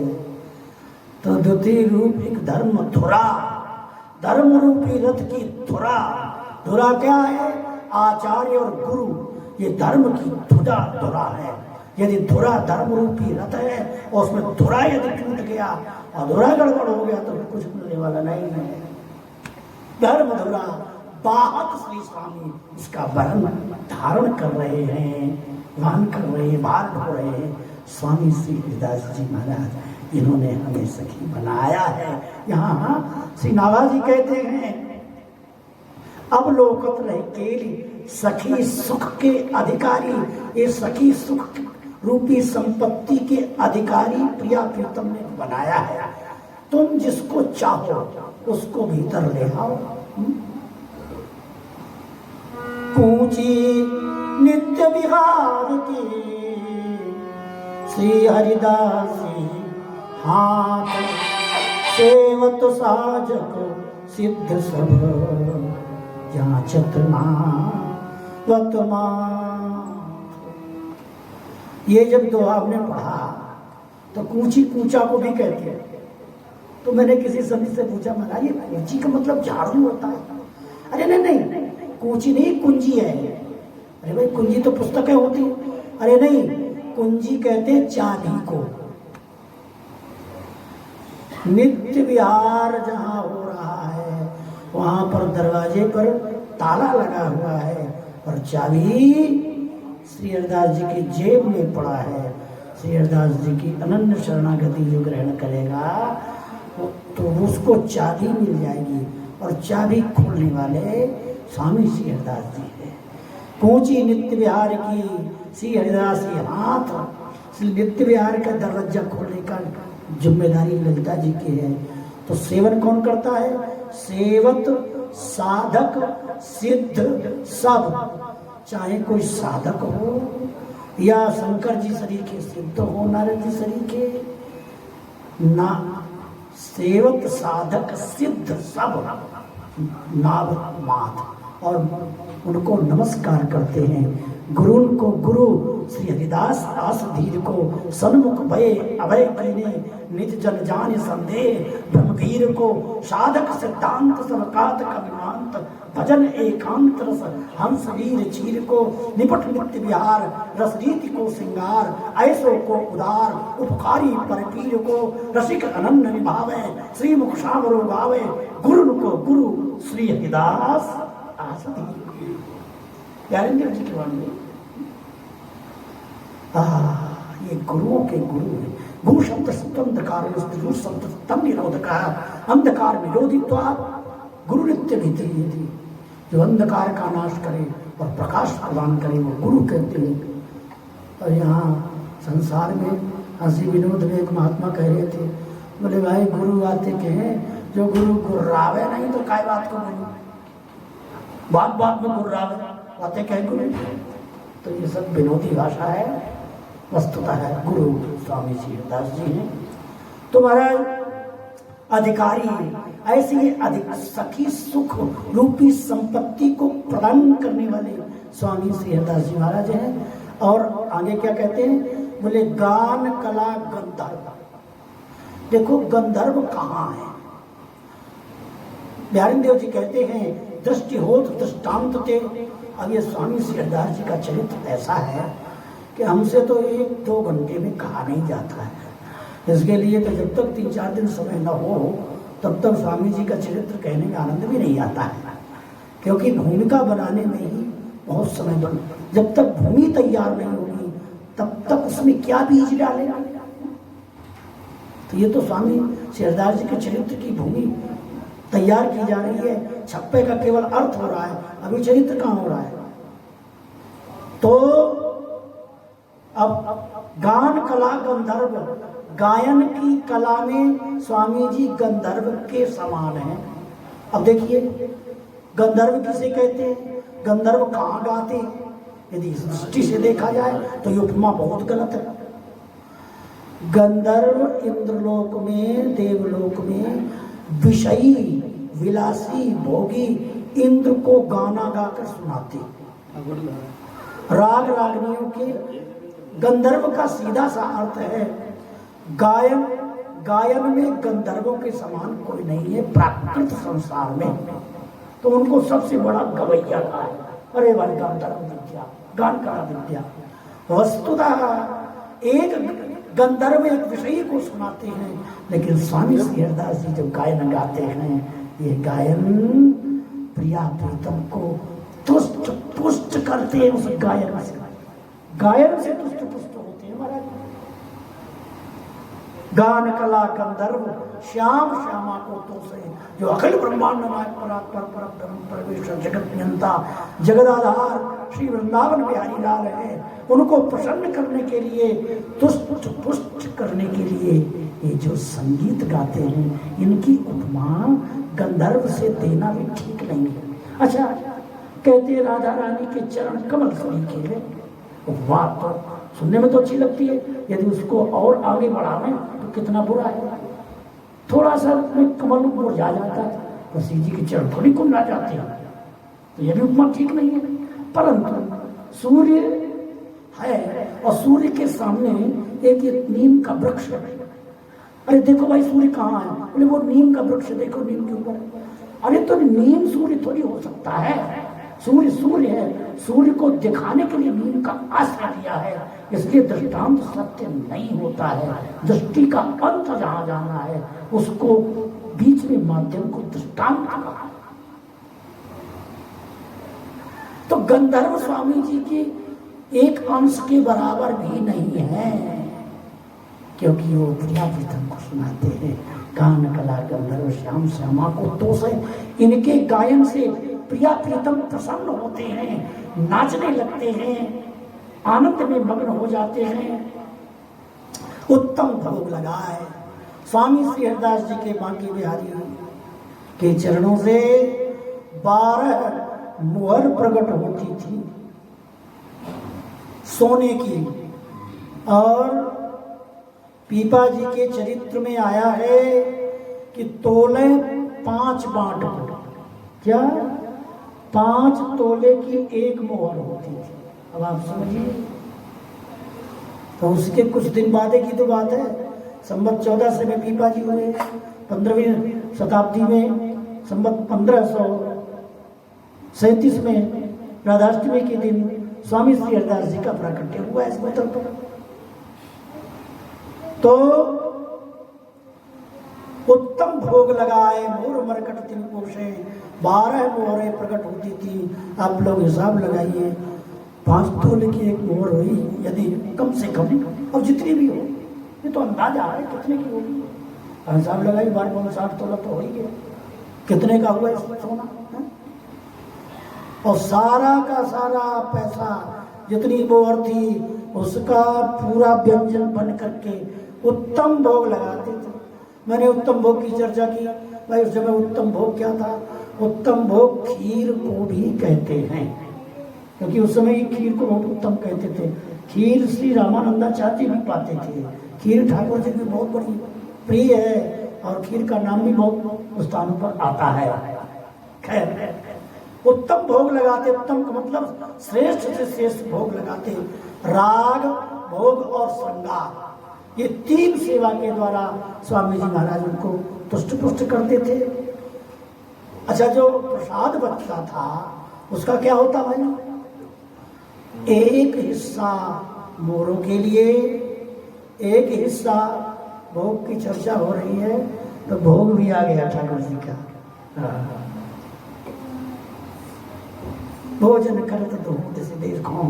तो द्वितीय रूप एक धर्म धुरा, धर्म रूपी रथ की धुरा। धुरा क्या है? आचार्य और गुरु, ये धर्म की धुरा है। यदि धुरा धर्म रूपी रथ है और उसमें धुरा यदि टूट गया और धुरा गड़बड़ हो गया तो कुछ मिलने वाला नहीं है। धर्म धुरा वाहक श्री स्वामी इसका वहन धारण कर रहे हैं, वहन कर रहे हैं, भार ढो रहे हैं स्वामी श्री हरिदास जी महाराज। इन्होंने हमें सखी बनाया है। यहाँ श्री नाभाजी कहते हैं, अब लोकत रहे केली सखी सुख के अधिकारी। ये सखी सुख रूपी संपत्ति के अधिकारी प्रिया प्रीतम ने बनाया है। तुम जिसको चाहो उसको भीतर ले आओ। पूजी नित्य विहार की श्री हरिदास हाथ सेवत साजक सिद्ध सब जांचत ये जब दोहा आपने पढ़ा तो कूची कूचा को भी कहते हैं। तो मैंने किसी सभी से पूछा, महाराज ये कूची का मतलब झाड़ू होता है? अरे नहीं, कूची नहीं, कुंजी है। अरे भाई कुंजी तो पुस्तकें होती। अरे नहीं, कुंजी कहते हैं चाबी को। नित्य विहार जहाँ हो रहा है वहां पर दरवाजे पर ताला लगा हुआ है और चाबी श्री हरिदास जी की जेब में पड़ा है। श्री हरिदास जी की अनन्य शरणागति जो ग्रहण करेगा तो उसको चाबी मिल जाएगी और चाबी खोलने वाले स्वामी श्री हरिदास जी है। कूची नित्य विहार की श्री हरिदास जी हाथ। श्री नित्य विहार का दरवाजा खोलने का जिम्मेदारी ललिता जी की है। तो सेवन कौन करता है? सेवत साधक सिद्ध सब। चाहे कोई साधक हो या शंकर जी सरीखे सिद्ध हो, नारद जी सरीखे ना, सेवत साधक सिद्ध सब नाभ माथ और उनको नमस्कार करते हैं। गुरु को गुरु श्री हरिदास दास धीर को सन्मुख भय अभय कीने निज जन जान संदेह ब्रह्मवीर को साधक सिद्धांत सबकात कविमांत भजन एकांत रस हंस वीर चीर को निपट नित्य विहार रस रीति को सिंगार ऐसो को उदार उपकारी परपीर को रसिक अनन्य निभावे श्री मुख सावरो गावे गुरु को गुरु श्री हरिदास दास धीर। ज्ञानेंद्र जी की वाणी, ये गुरुओं के गुरु है। गुरु शब्द अंधकार शब्द तम निरोधक अंधकार विरोधित्वा गुरु नित्य भीतरी थी। जो अंधकार का नाश करे और प्रकाश प्रदान करे वो गुरु कहते हैं। और यहाँ संसार में हंसी विनोद में एक महात्मा कह रहे थे, बोले भाई गुरु आते के हैं, जो गुरु गुर्रावे नहीं तो काय बात को गुरु, बात बात में गुर्रावे बातें कह गुरु। तो ये सब विनोदी भाषा है, वस्तुतः है गुरु स्वामी श्री हरिदास जी हैं। तो महाराज अधिकारी ऐसे ही अधिक सखी सुख रूपी संपत्ति को प्रदान करने वाले स्वामी श्री हरिदास जी महाराज हैं। और आगे क्या कहते हैं? बोले गान कला गंधर्व। देखो गंधर्व कहाँ है? बिहारी देव जी कहते हैं दृष्टि होत दृष्टांत ते अब ये स्वामी श्री हरिदास जी का चरित्र ऐसा है कि हमसे तो 1-2 घंटे में कहा नहीं जाता है। इसके लिए तो जब तक 3-4 दिन समय न हो तब तक स्वामी जी का चरित्र कहने में आनंद भी नहीं आता है, क्योंकि भूमिका बनाने में ही बहुत समय बन, जब तक भूमि तैयार नहीं होगी तब तक उसमें क्या बीज डालेगा। तो ये तो स्वामी श्री हरिदास जी के चरित्र की भूमि तैयार की जा रही है, छप्पे का केवल अर्थ हो रहा है, अभी चरित्र कहाँ हो रहा है। तो अब गान कला गंधर्व, गायन की कला में स्वामी जी गंधर्व के समान हैं। अब देखिए गंधर्व किसे कहते हैं, गंधर्व कहाँ गाते, यदि इस दृष्टि से देखा जाए तो ये उपमा बहुत गलत है। गंधर्व इंद्रलोक में, देवलोक में विषयी विलासी भोगी इंद्र को गाना गाकर सुनाते, राग रागनियों के। गंधर्व का सीधा सा अर्थ है गायन, गायन में गंधर्वों के समान कोई नहीं है प्राकृत संसार में, तो उनको सबसे बड़ा गवैया कहा है। अरे भाई गंधर्व विद्या, गान कला विद्या। वस्तुतः एक गंधर्व एक विषयी को सुनाते हैं, लेकिन स्वामी श्री हरिदास जी जब गायन गाते हैं, ये गायन प्रिया प्रीतम को तुष्ट पुष्ट करते हैं। उस गायन से, गायन से तुष्ट पुष्ट होते हैं महाराज। गान कला गंधर्व श्याम श्यामा को तो से, जो अखिल ब्रह्मांड नायक परात्पर परब्रह्म परमेश्वर जगत नियंता जगदाधार श्री वृंदावन बिहारी लाल है, उनको प्रसन्न करने के लिए, तुष्ट पुष्ट करने के लिए ये जो संगीत गाते हैं, इनकी उपमा गंधर्व से देना भी ठीक नहीं है। अच्छा, कहते हैं राधा रानी के चरण कमल सरीखे हैं, वाह, तो सुनने में तो अच्छी लगती है, यदि उसको और आगे बढ़ावें तो कितना बुरा है। थोड़ा सा में कमल मुरझा जाता है, तो श्री जी के चरण थोड़ी कुंडा जाते हैं, तो यह भी उपमा ठीक नहीं है। परंतु सूर्य है और सूर्य के सामने एक ये नीम का वृक्ष है। अरे देखो भाई सूर्य कहाँ है, बोले वो नीम का वृक्ष देखो, नीम के ऊपर। अरे तो नीम सूर्य थोड़ी हो सकता है, सूर्य सूर्य है, सूर्य को दिखाने के लिए नीम का आश्रय दिया है, इसलिए दृष्टांत सत्य नहीं होता है। दृष्टि का अंत जहां जाना है उसको बीच में माध्यम को दृष्टांत कहा। तो गंधर्व स्वामी जी की एक अंश के बराबर भी नहीं है, क्योंकि वो प्रिया प्रीतम को सुनाते हैं। गान कला गंधर्व श्याम श्यामा को तो से, इनके गायन से प्रिया प्रीतम प्रसन्न होते हैं, नाचने लगते हैं, आनंद में मग्न हो जाते हैं। उत्तम भोग लगाए स्वामी श्री हरिदास जी के बांके बिहारी के चरणों से 12 मुहर प्रकट होती थी सोने की, और पीपा जी के चरित्र में आया है कि तोले 5 बांट को, क्या 5 तोले की एक मोहर होती थी। अब आप समझिए, तो उसके कुछ दिन बाद की तो बात है, संवत 1400 में पीपा जी हुए, 15वीं शताब्दी में संवत 1537 में राधाष्टमी के दिन स्वामी श्री हरिदास जी का प्राकट्य हुआ इस मंत्र पर। तो उत्तम भोग लगाए मोर मरकट तिन पोषे, 12 मोहरें प्रकट होती थी। आप लोग हिसाब लगाइए, 5 तोले की एक मोहर हुई, यदि कम से कम, और जितनी भी हो, ये तो अंदाजा है कितने की होगी, हिसाब लगाइए, 12-60 तोला तो हो ही गया। कितने का हुआ इसमें सोना है? और सारा का सारा पैसा, जितनी मोहर थी उसका पूरा व्यंजन बन करके उत्तम भोग लगाते थे। मैंने उत्तम भोग की चर्चा की भाई, उस समय उत्तम भोग क्या था? उत्तम भोग खीर को भी कहते हैं, क्योंकि उस समय खीर को बहुत उत्तम कहते थे। खीर श्री रामानंदाचार्य भी पाते थे, खीर ठाकुर जी की बहुत बड़ी प्रिय है, और खीर का नाम भी बहुत स्थानों पर आता है। खैर, उत्तम भोग लगाते, उत्तम का मतलब श्रेष्ठ से श्रेष्ठ भोग लगाते। राग, भोग और श्रृंगार, ये 3 सेवा के द्वारा स्वामी जी महाराज उनको तुष्ट पुष्ट करते थे। अच्छा, जो प्रसाद बचता था उसका क्या होता भाई? एक हिस्सा मोरों के लिए, एक हिस्सा भोग की चर्चा हो रही है तो भोग भी आ गया ठाकुर जी का। भोजन करत दूध से देखो,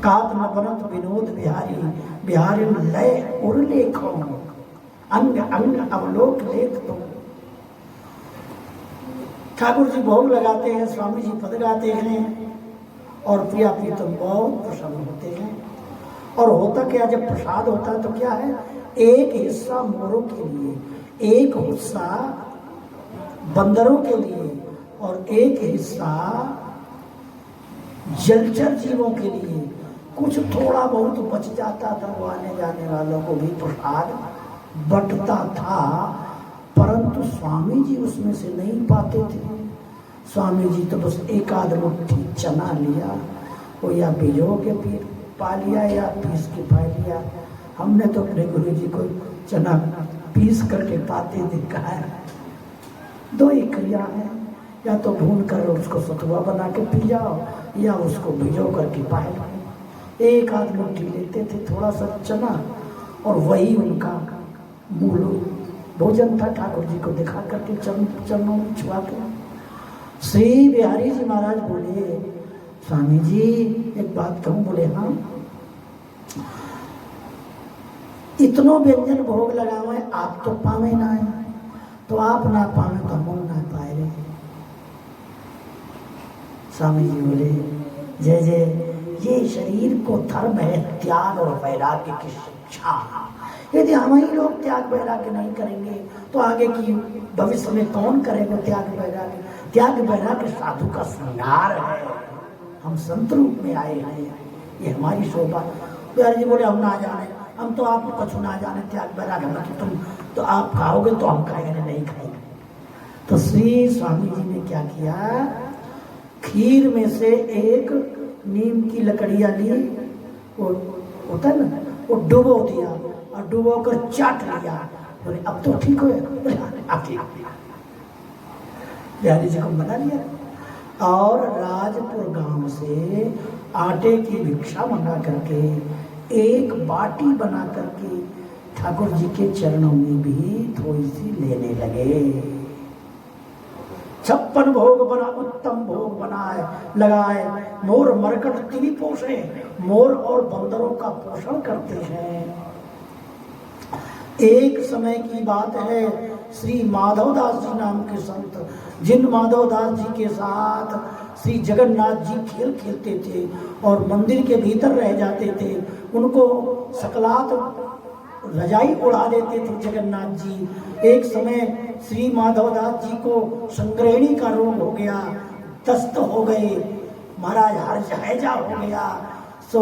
कात न बनत विनोद बिहारी, बिहारी लय उर लेखो, अंग अंग अवलोक लेत तुम। ठाकुर जी भोग लगाते हैं, स्वामी जी पद गाते हैं और प्रिया प्रीतम बहुत प्रसन्न होते हैं। और होता क्या, जब प्रसाद होता है तो क्या है, एक हिस्सा मोरों के लिए, एक हिस्सा बंदरों के लिए और एक हिस्सा जलचर जीवों के लिए। कुछ थोड़ा बहुत बच जाता था, वो आने जाने वालों को भी प्रसाद बंटता था, परंतु स्वामी जी उसमें से नहीं पाते थे। स्वामी जी तो बस एक आध मुट्ठी चना लिया, वो या भिजो के फिर पा लिया या पीस के पा लिया। हमने तो अपने गुरु जी को चना पीस करके पाते देखा है। दो ही क्रिया है, या तो भून कर उसको सतुआ बना के पी जाओ या उसको भिजो करके पा लो। एक आध मुट्ठी लेते थे, थोड़ा सा चना, और वही उनका मूल भोजन था। ठाकुर जी को दिखा करके चरणों में छुआ के श्री बिहारी जी महाराज बोले, स्वामी जी एक बात कहूँ? बोले हाँ। इतनो व्यंजन भोग लगावे, आप तो पावे ना है, तो आप ना पावे तो हम ना पाए रहे। स्वामी जी बोले, जय जय, ये शरीर को धर्म है त्याग और वैराग्य की शिक्षा। यदि हम ही लोग त्याग वैराग्य नहीं करेंगे तो आगे की भविष्य में कौन करेगा त्याग वैराग्य? त्याग वैराग्य साधु का श्रृंगार है। हम संत रूप में आए हैं, ये हमारी शोभा। बिहारी जी बोले, हम ना जाने, हम तो आप कुछ ना जाने त्याग वैराग्य में, कि तुम तो आप खाओगे तो हम खाएंगे, नहीं खाएंगे। तो श्री स्वामी जी ने क्या किया, खीर में से एक नीम की लकड़ियां ली, वो होता है ना, वो डुबो दिया और डुबो कर चाट लिया। बोले अब तो ठीक हो गया। बिहारी जी को बना लिया और राजपुर गांव से आटे की भिक्षा मंगा करके एक बाटी बना करके ठाकुर जी के चरणों में भी थोड़ी सी लेने लगे। 56 भोग बना, उत्तम भोग बनाए लगाए, मोर मरकट तिली पोषे, मोर और बंदरों का पोषण करते हैं। एक समय की बात है, श्री माधवदास जी नाम के संत, जिन माधवदास जी के साथ श्री जगन्नाथ जी खेल खेलते थे और मंदिर के भीतर रह जाते थे, उनको सकलात रजाई उड़ा देते थे जगन्नाथ जी। एक समय श्री माधवदास जी को संग्रहणी का रोग हो गया, दस्त हो गए, महाराज हर्ष हैजा हो गया, सो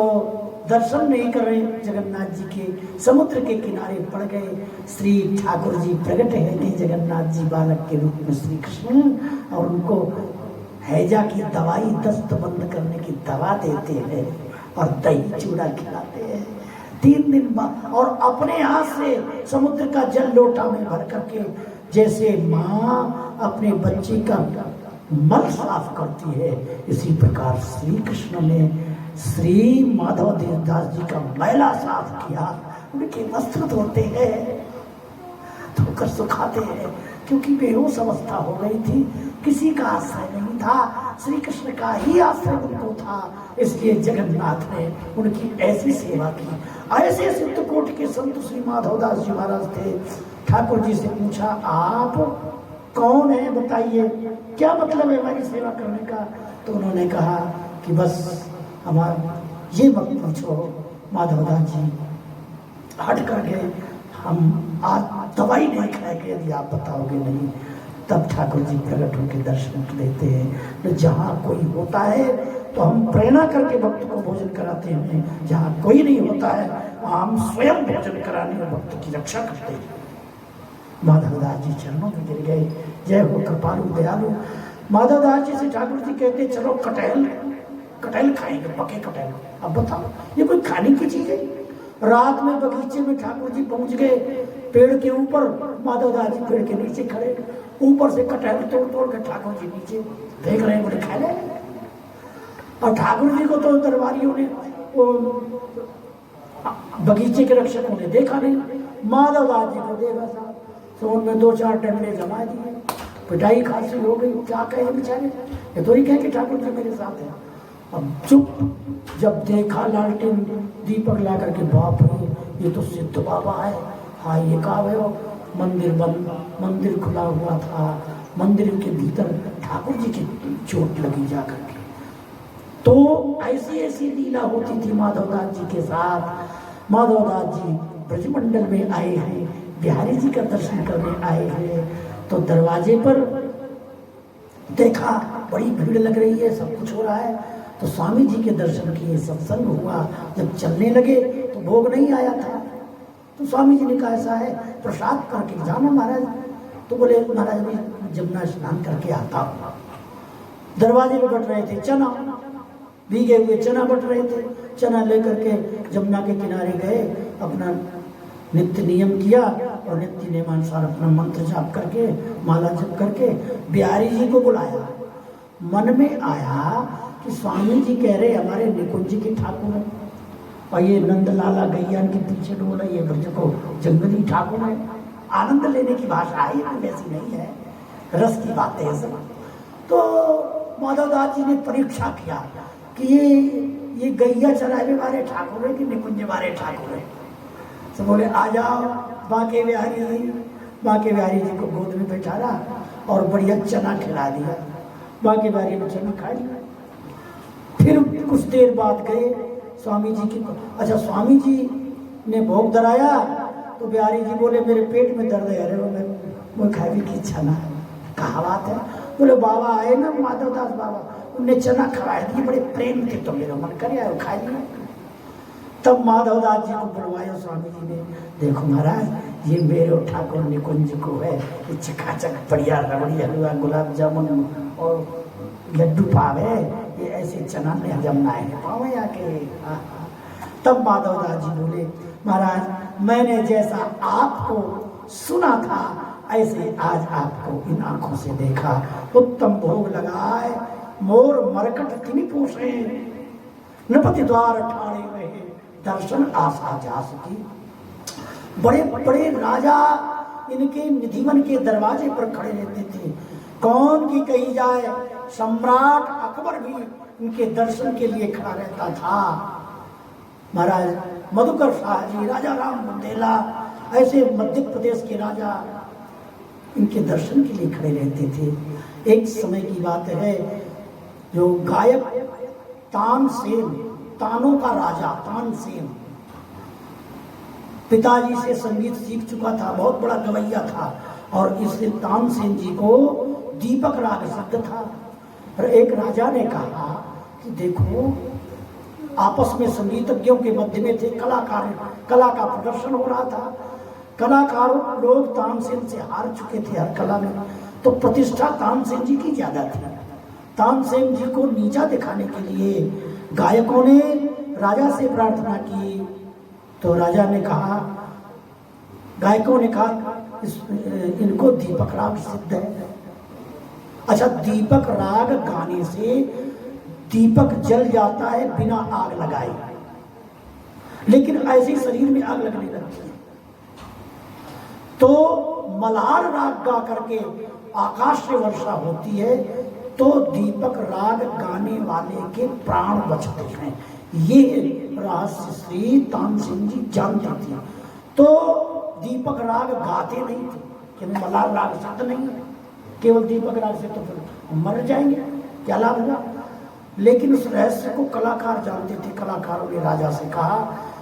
दर्शन नहीं कर रहे जगन्नाथ जी के, समुद्र के किनारे पड़ गए। श्री ठाकुर जी प्रकट है कि जगन्नाथ जी बालक के रूप में श्री कृष्ण, और उनको हैजा की दवाई, दस्त बंद करने की दवा देते हैं और दही चूड़ा खिलाते हैं। 3 दिन बाद, और अपने हाथ से समुद्र का जल लोटा में भर करके, जैसे माँ अपने बच्चे का मल साफ करती है, इसी प्रकार श्री कृष्ण ने श्री माधव देवदास जी का मैला साफ किया। उनके वस्त्र धोते हैं, धोकर सुखाते हैं, क्योंकि बेहोश अवस्था हो गई थी, किसी का आश्रय नहीं था, श्री कृष्ण का ही आश्रय उनको था। इसलिए जगन्नाथ ने उनकी ऐसी सेवा की। ऐसे सिद्ध कोटि के संत श्री माधवदास जी महाराज थे। ठाकुर जी से पूछा, आप कौन है, बताइए, क्या मतलब है हमारी सेवा करने का? तो उन्होंने कहा कि बस हमारा ये मत पूछो माधवदास जी, हट कर गए, हम आज दवाई नहीं खाएंगे यदि आप बताओगे नहीं। तब ठाकुर जी प्रकट होकर दर्शन देते हैं। तो जहाँ कोई होता है तो हम प्रेरणा करके भक्त को भोजन कराते हैं, जहाँ कोई नहीं होता है वहाँ हम स्वयं भोजन कराने और भक्त की रक्षा करते हैं। माधवदास जी चरणों में गिर गए। जय हो कृपालु दयालु। माधवदास जी से ठाकुर जी कहते, चलो कटहल खाएंगे, पके कटहल। अब बताओ, ये कोई खाने की चीज है? रात में बगीचे में ठाकुर जी पहुंच गए, पेड़ के ऊपर, माधवदास जी पेड़ के नीचे खड़े, ऊपर से कटहल तोड़ के ठाकुर जी नीचे देख रहे हैं, बोले खा ले। और ठाकुर जी को तो दरबारियों ने वो बगीचे के रक्षकों ने देखा नहीं, माधवदास जी को देखा था तो उनमें 2-4 डंडे जमा दिए, पिटाई खांसी हो गई। क्या कहे बेचारे, ये तो ही कहे कि ठाकुर जी मेरे साथ है। अब चुप, जब देखा लालटेन दीपक ला करके, बाप रे ये तो सिद्ध बाबा है। हाँ ये कहा है, मंदिर बंद, मंदिर खुला हुआ था, मंदिर के भीतर ठाकुर जी की चोट लगी जा करके। तो ऐसी ऐसी लीला होती थी माधवदास जी के साथ। माधवदास जी ब्रजमंडल में आए हैं, बिहारी जी का दर्शन करने आए हैं, तो दरवाजे पर देखा बड़ी भीड़ लग रही है, सब कुछ हो रहा है, तो स्वामी जी के दर्शन किए, सत्संग हुआ। जब चलने लगे तो भोग नहीं आया था, तो स्वामी जी ने कहा ऐसा है प्रसाद करके जाना महाराज। तो बोले महाराज मैं जमुना स्नान करके आता हूँ। दरवाजे में बट रहे थे चना, भीगे हुए चना बट रहे थे, चना लेकर के जमुना के किनारे गए, अपना नित्य नियम किया और नित्य नियमानुसार अपना मंत्र जाप करके, माला जप करके बिहारी जी को बुलाया। मन में आया कि स्वामी जी कह रहे हमारे निकुंज के ठाकुर है, और ये नंदलाला गैयान के पीछे डोला, ये ब्रज को जंगली ठाकुर है। आनंद लेने की भाषा है, वैसी नहीं है, रस की बातें है सब। तो माधवदास जी ने परीक्षा किया कि ये गैया चराने वाले ठाकुर है कि निकुंज वाले ठाकुर है। तो बोले आ जाओ बांके बिहारी जी। बांके बिहारी जी को गोद में बैठाया और बढ़िया चना खिला दिया। बांके बिहारी ने चना खा लिया। फिर कुछ देर बाद गए स्वामी जी की, अच्छा स्वामी जी ने भोग धराया तो बिहारी जी बोले मेरे पेट में दर्द है, अरे वो खाने की इच्छा ना है। कहा बात है, बोले बाबा आए ना माधवदास बाबा, उनने चना खवाए दिए, बड़े प्रेम थे, तो मेरा मन करे आए खा लिया। तब माधवदास जी को बुलवाया स्वामी जी ने, देखो महाराज ये मेरे ठाकुर निकुंज को है, ये चकाचक बढ़िया रबड़ी हलवा गुलाब जामुन और लड्डू पावे, ये ऐसे चना ने हजम है पावे आके। तब माधवदास जी बोले महाराज मैंने जैसा आपको सुना था ऐसे आज आपको इन आंखों से देखा। उत्तम भोग लगाए मोर मरकट तिनि पूछे, नपति द्वार ठाणे रहे दर्शन आशा जा सकी। बड़े बड़े राजा इनके निधिवन के दरवाजे पर खड़े रहते थे। कौन की कही जाए, सम्राट अकबर भी इनके दर्शन के लिए खड़ा रहता था। महाराज मधुकर शाह जी, राजा राम बुंदेला, ऐसे मध्य प्रदेश के राजा इनके दर्शन के लिए खड़े रहते थे। एक समय की बात है, जो गायक तानसेन, तानों का राजा तानसेन, पिताजी से संगीत सीख चुका था, बहुत बड़ा गवैया था, और इसलिए तानसेन जी को दीपक राग सिद्ध था। और एक राजा ने कहा कि देखो आपस में संगीतज्ञों के मध्य में थे, कला का प्रदर्शन हो रहा था, कलाकार लोग तानसेन से हार चुके थे हर कला में, तो प्रतिष्ठा तानसेन जी की ज्यादा थी। तानसेन जी को नीचा दिखाने के लिए गायकों ने राजा से प्रार्थना की, तो राजा ने कहा, गायकों ने कहा इनको दीपक राग सिद्ध है। अच्छा, दीपक राग गाने से दीपक जल जाता है बिना आग लगाए, लेकिन ऐसे शरीर में आग लगने लगती है। तो मल्हार राग गा करके आकाश से वर्षा होती है, तो दीपक राग गाने वाले के प्राण बचते हैं। ये रहस्य श्री तानसेन जी जानते थे। तो दीपक राग गाते नहीं थे कि मल्हार राग सिद्ध नहीं है, केवल दीपक राग से तो फिर मर जाएंगे, क्या लाभ होगा। लेकिन उस रहस्य को कलाकार जानते थे। कलाकारों ने राजा से कहा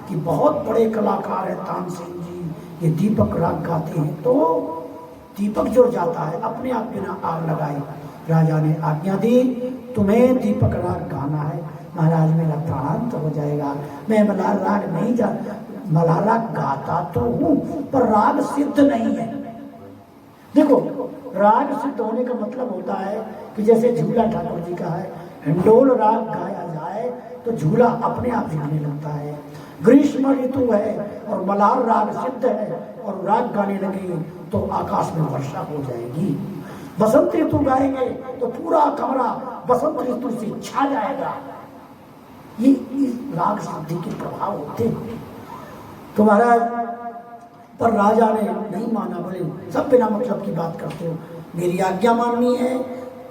कि बहुत बड़े कलाकार है तानसेन जी, ये दीपक राग गाते हैं, तो दीपक जुड़ जाता है अपने आप बिना आग लगाए। राजा ने आज्ञा दी, तुम्हें दीपक राग गाना है। महाराज मेरा प्राणांत हो जाएगा, मैं मल्हार राग नहीं जानता, मल्हार राग गाता तो हूँ पर राग सिद्ध नहीं है। देखो राग सिद्ध होने का मतलब होता है कि जैसे झूला ठाकुर जी का है, हिंडोल राग गाया जाए तो झूला अपने आप हिलने लगता है। ग्रीष्म ऋतु है और मल्हार राग सिद्ध है और राग गाने लगे तो आकाश में वर्षा हो जाएगी। बसंत ऋतु गाएंगे तो पूरा कमरा बसंत ऋतु से छा जाएगा। ये इस राग सिद्धि के प्रभाव होते हैं। तो महाराज पर राजा ने नहीं माना, बोले सब बिना मतलब की बात करते हो, मेरी आज्ञा माननी है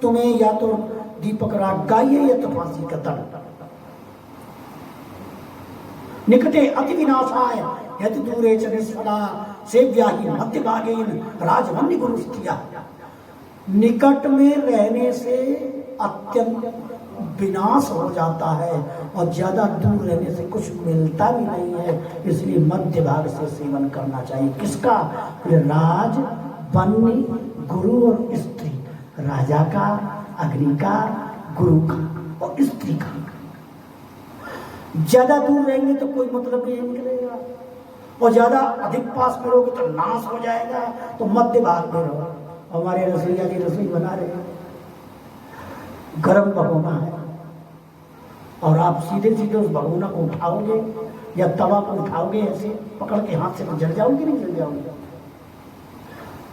तुम्हें, या तो दीपक राग गाइए या तो फांसी का दंड। निकटे अति विनाशाय यति दूरे च निष्फला सेव्या ही मध्य भागेन राजवन्य गुरु स्थिया। निकट में रहने से अत्यंत विनाश हो जाता है और ज्यादा दूर रहने से कुछ मिलता भी नहीं है, इसलिए मध्य भाग से सेवन करना चाहिए। किसका? राज, वन्य, गुरु और स्त्री। राजा का, अग्नि का, गुरु का और स्त्री का। ज्यादा दूर रहेंगे तो कोई मतलब नहीं निकलेगा, और ज्यादा अधिक पास में रहोगे तो नाश हो जाएगा। तो मध्य भाग में रहो। हमारे रसोईया जी रसोई बना रहे हैं, गर्म भगोना है, और आप सीधे सीधे उस भगोना को उठाओगे या तवा को उठाओगे ऐसे पकड़ के हाथ से, तो जल जाओगे नहीं जल जाओगे।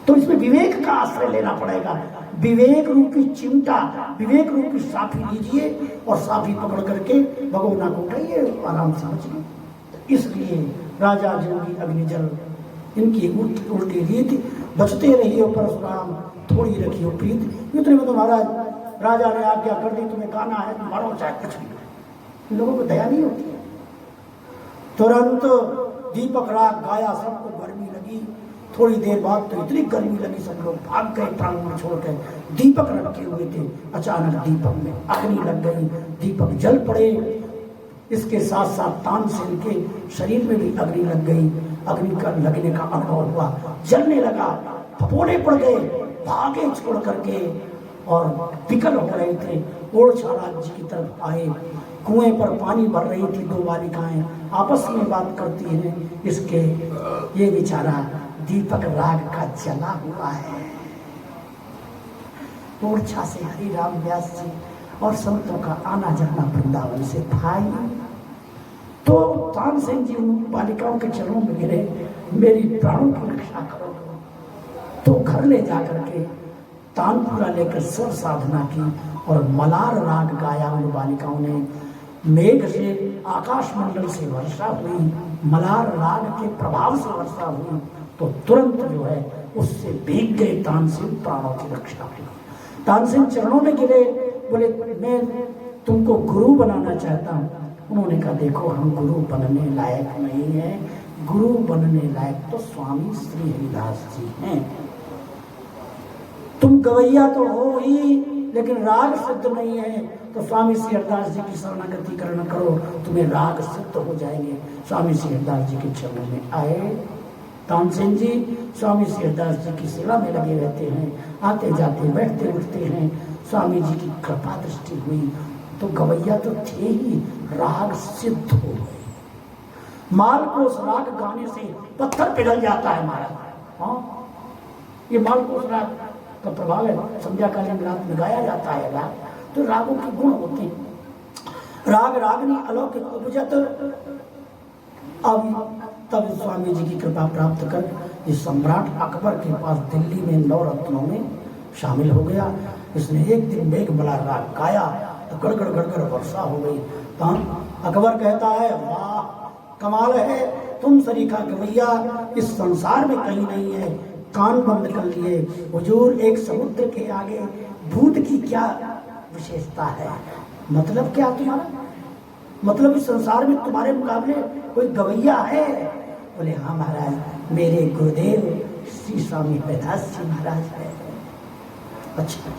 तो इसमें विवेक का आश्रय लेना पड़ेगा। विवेक रूपी चिमटा, विवेक रूपी साफी लीजिए और साफी पकड़ करके भगोना को उठाइए, आराम से बचिए। इसलिए राजा जोगी अग्निजल इनकी उल्टी रीति, बचते रहिए परशुराम थोड़ी रखियो प्रीत। इतने में तो महाराज राजा ने आज्ञा कर दी, तुम्हें गाना है तुम मारो चाहे कुछ भी। इन लोगों को दया नहीं होती है। तुरंत दीपक राग गाया, सबको गर्मी लगी। थोड़ी देर बाद तो इतनी गर्मी लगी सब लोग भाग गए प्रांगण छोड़कर। दीपक रखे हुए थे, अचानक दीपक में अग्नि लग गई, दीपक जल पड़े। इसके साथ साथ तानसेन के शरीर में भी अग्नि लग गई। अग्नि का लगने का अनुभव हुआ, जलने लगा, फपोड़े पड़ गए, भागे छोड़ करके और विकल हो रहे थे। ओरछा राज्य की तरफ आए, कुएं पर पानी भर रही थी। दो बालिकाएं आपस में बात करती हैं, इसके ये बेचारा दीपक राग का जला हुआ है। ओरछा से हरिराम व्यास जी और संतों का आना जाना वृंदावन से था ही। तो तानसेन जी उन बालिकाओं के चरणों में गिरे, मेरी प्राणों की रक्षा करो। तो घर ले जाकर के तानपुरा लेकर स्वर साधना की और मलार राग गाया उन बालिकाओं ने। मेघ से आकाश मंडल से वर्षा हुई, मलार राग के प्रभाव से वर्षा हुई, तो तुरंत जो है उससे भीग गए तानसेन, प्राणों की रक्षा हुई। तानसेन चरणों में गिरे, बोले मैं तुमको गुरु बनाना चाहता हूँ। उन्होंने कहा देखो हम गुरु बनने लायक नहीं है, गुरु बनने लायक तो स्वामी श्री हरिदास जी हैं। तुम गवैया तो हो ही, लेकिन राग सिद्ध नहीं है, तो स्वामी श्री हरिदास जी की शरणागति करना करो, तुम्हें राग सिद्ध हो जाएंगे। स्वामी श्री हरिदास जी के चरणों में आए। तानसेन जी स्वामी श्री हरिदास जी की सेवा में लगे रहते हैं, आते जाते बैठते उठते हैं। स्वामी जी की कृपा दृष्टि हुई तो गवैया तो थे ही, राग सिद्ध हो गए। मालकोस राग गाने से पत्थर पिघल जाता है महाराज। हाँ, ये मालकोस राग का प्रभाव है। संध्या कालीन रात में गाया जाता है राग, तो रागों के गुण होते हैं। राग रागनी अलौकिक उपजत। अब तब स्वामी जी की कृपा प्राप्त कर इस सम्राट अकबर के पास दिल्ली में 9 रत्नों में शामिल हो गया। इसने एक दिन मेघमला राग गाया तो गड़गड़ गड़गड़ वर्षा हो गई। अकबर कहता है वाह कमाल है, तुम सरीखा गवैया इस संसार में कहीं नहीं है। कान बंद कर लिए, हुजूर एक समुद्र के आगे भूत की क्या विशेषता है? मतलब क्या तुम्हारा? मतलब इस संसार में तुम्हारे मुकाबले कोई गवैया है? बोले हाँ महाराज, मेरे गुरुदेव श्री स्वामी हरिदास जी महाराज है। अच्छा,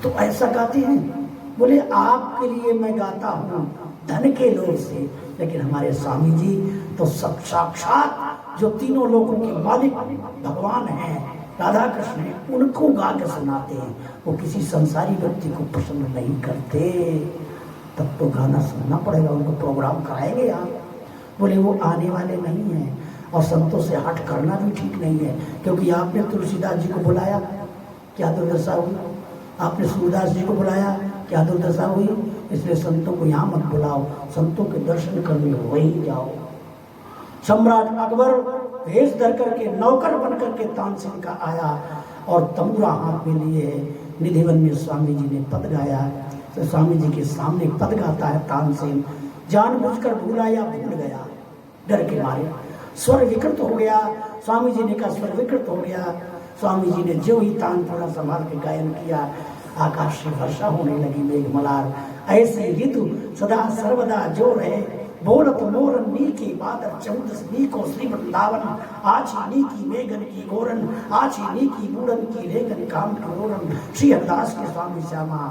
तो ऐसा गाते हैं? बोले आपके लिए मैं गाता हूँ धन के लोभ से, लेकिन हमारे स्वामी जी तो सब साक्षात जो तीनों लोगों के मालिक भगवान हैं, राधा कृष्ण हैं, उनको गा के सुनाते हैं। वो किसी संसारी व्यक्ति को पसंद नहीं करते। तब तो गाना सुनना पड़ेगा, उनको प्रोग्राम कराएंगे आप। बोले वो आने वाले नहीं हैं, और संतों से हट करना भी ठीक नहीं है, क्योंकि आपने तुलसीदास जी को बुलाया, क्या दुर्दशा हुई? आपने सूरदास जी को बुलाया, क्या दुर्दशा हुई? इसलिए संतों को यहाँ मत बुलाओ, संतों के दर्शन करने वहीं जाओ। सम्राट अकबर भेष धर करके नौकर बन करके तानसेन का आया और तंबूरा हाथ में लिए निधिवन में स्वामी जी ने पद गाया। तो स्वामी जी के सामने पद गाता है तानसेन, जानबूझकर भूला या भूल गया, डर के मारे स्वर विकृत हो गया। स्वामी जी ने कहा स्वर विकृत हो गया। स्वामी जी ने जो ही तान थोड़ा संभाल के गायन किया, आकाश से वर्षा होने लगी मेघमलार। ऐसे ऋतु सदा सर्वदा जो रहे, बोलत मोरन नी की बादर चौदस नी को श्री वृंदावन, आछी नी की मेघन की गोरन, आछी नी की बूढ़न की रेगन काम करोरन। श्री हरदास के स्वामी श्यामा।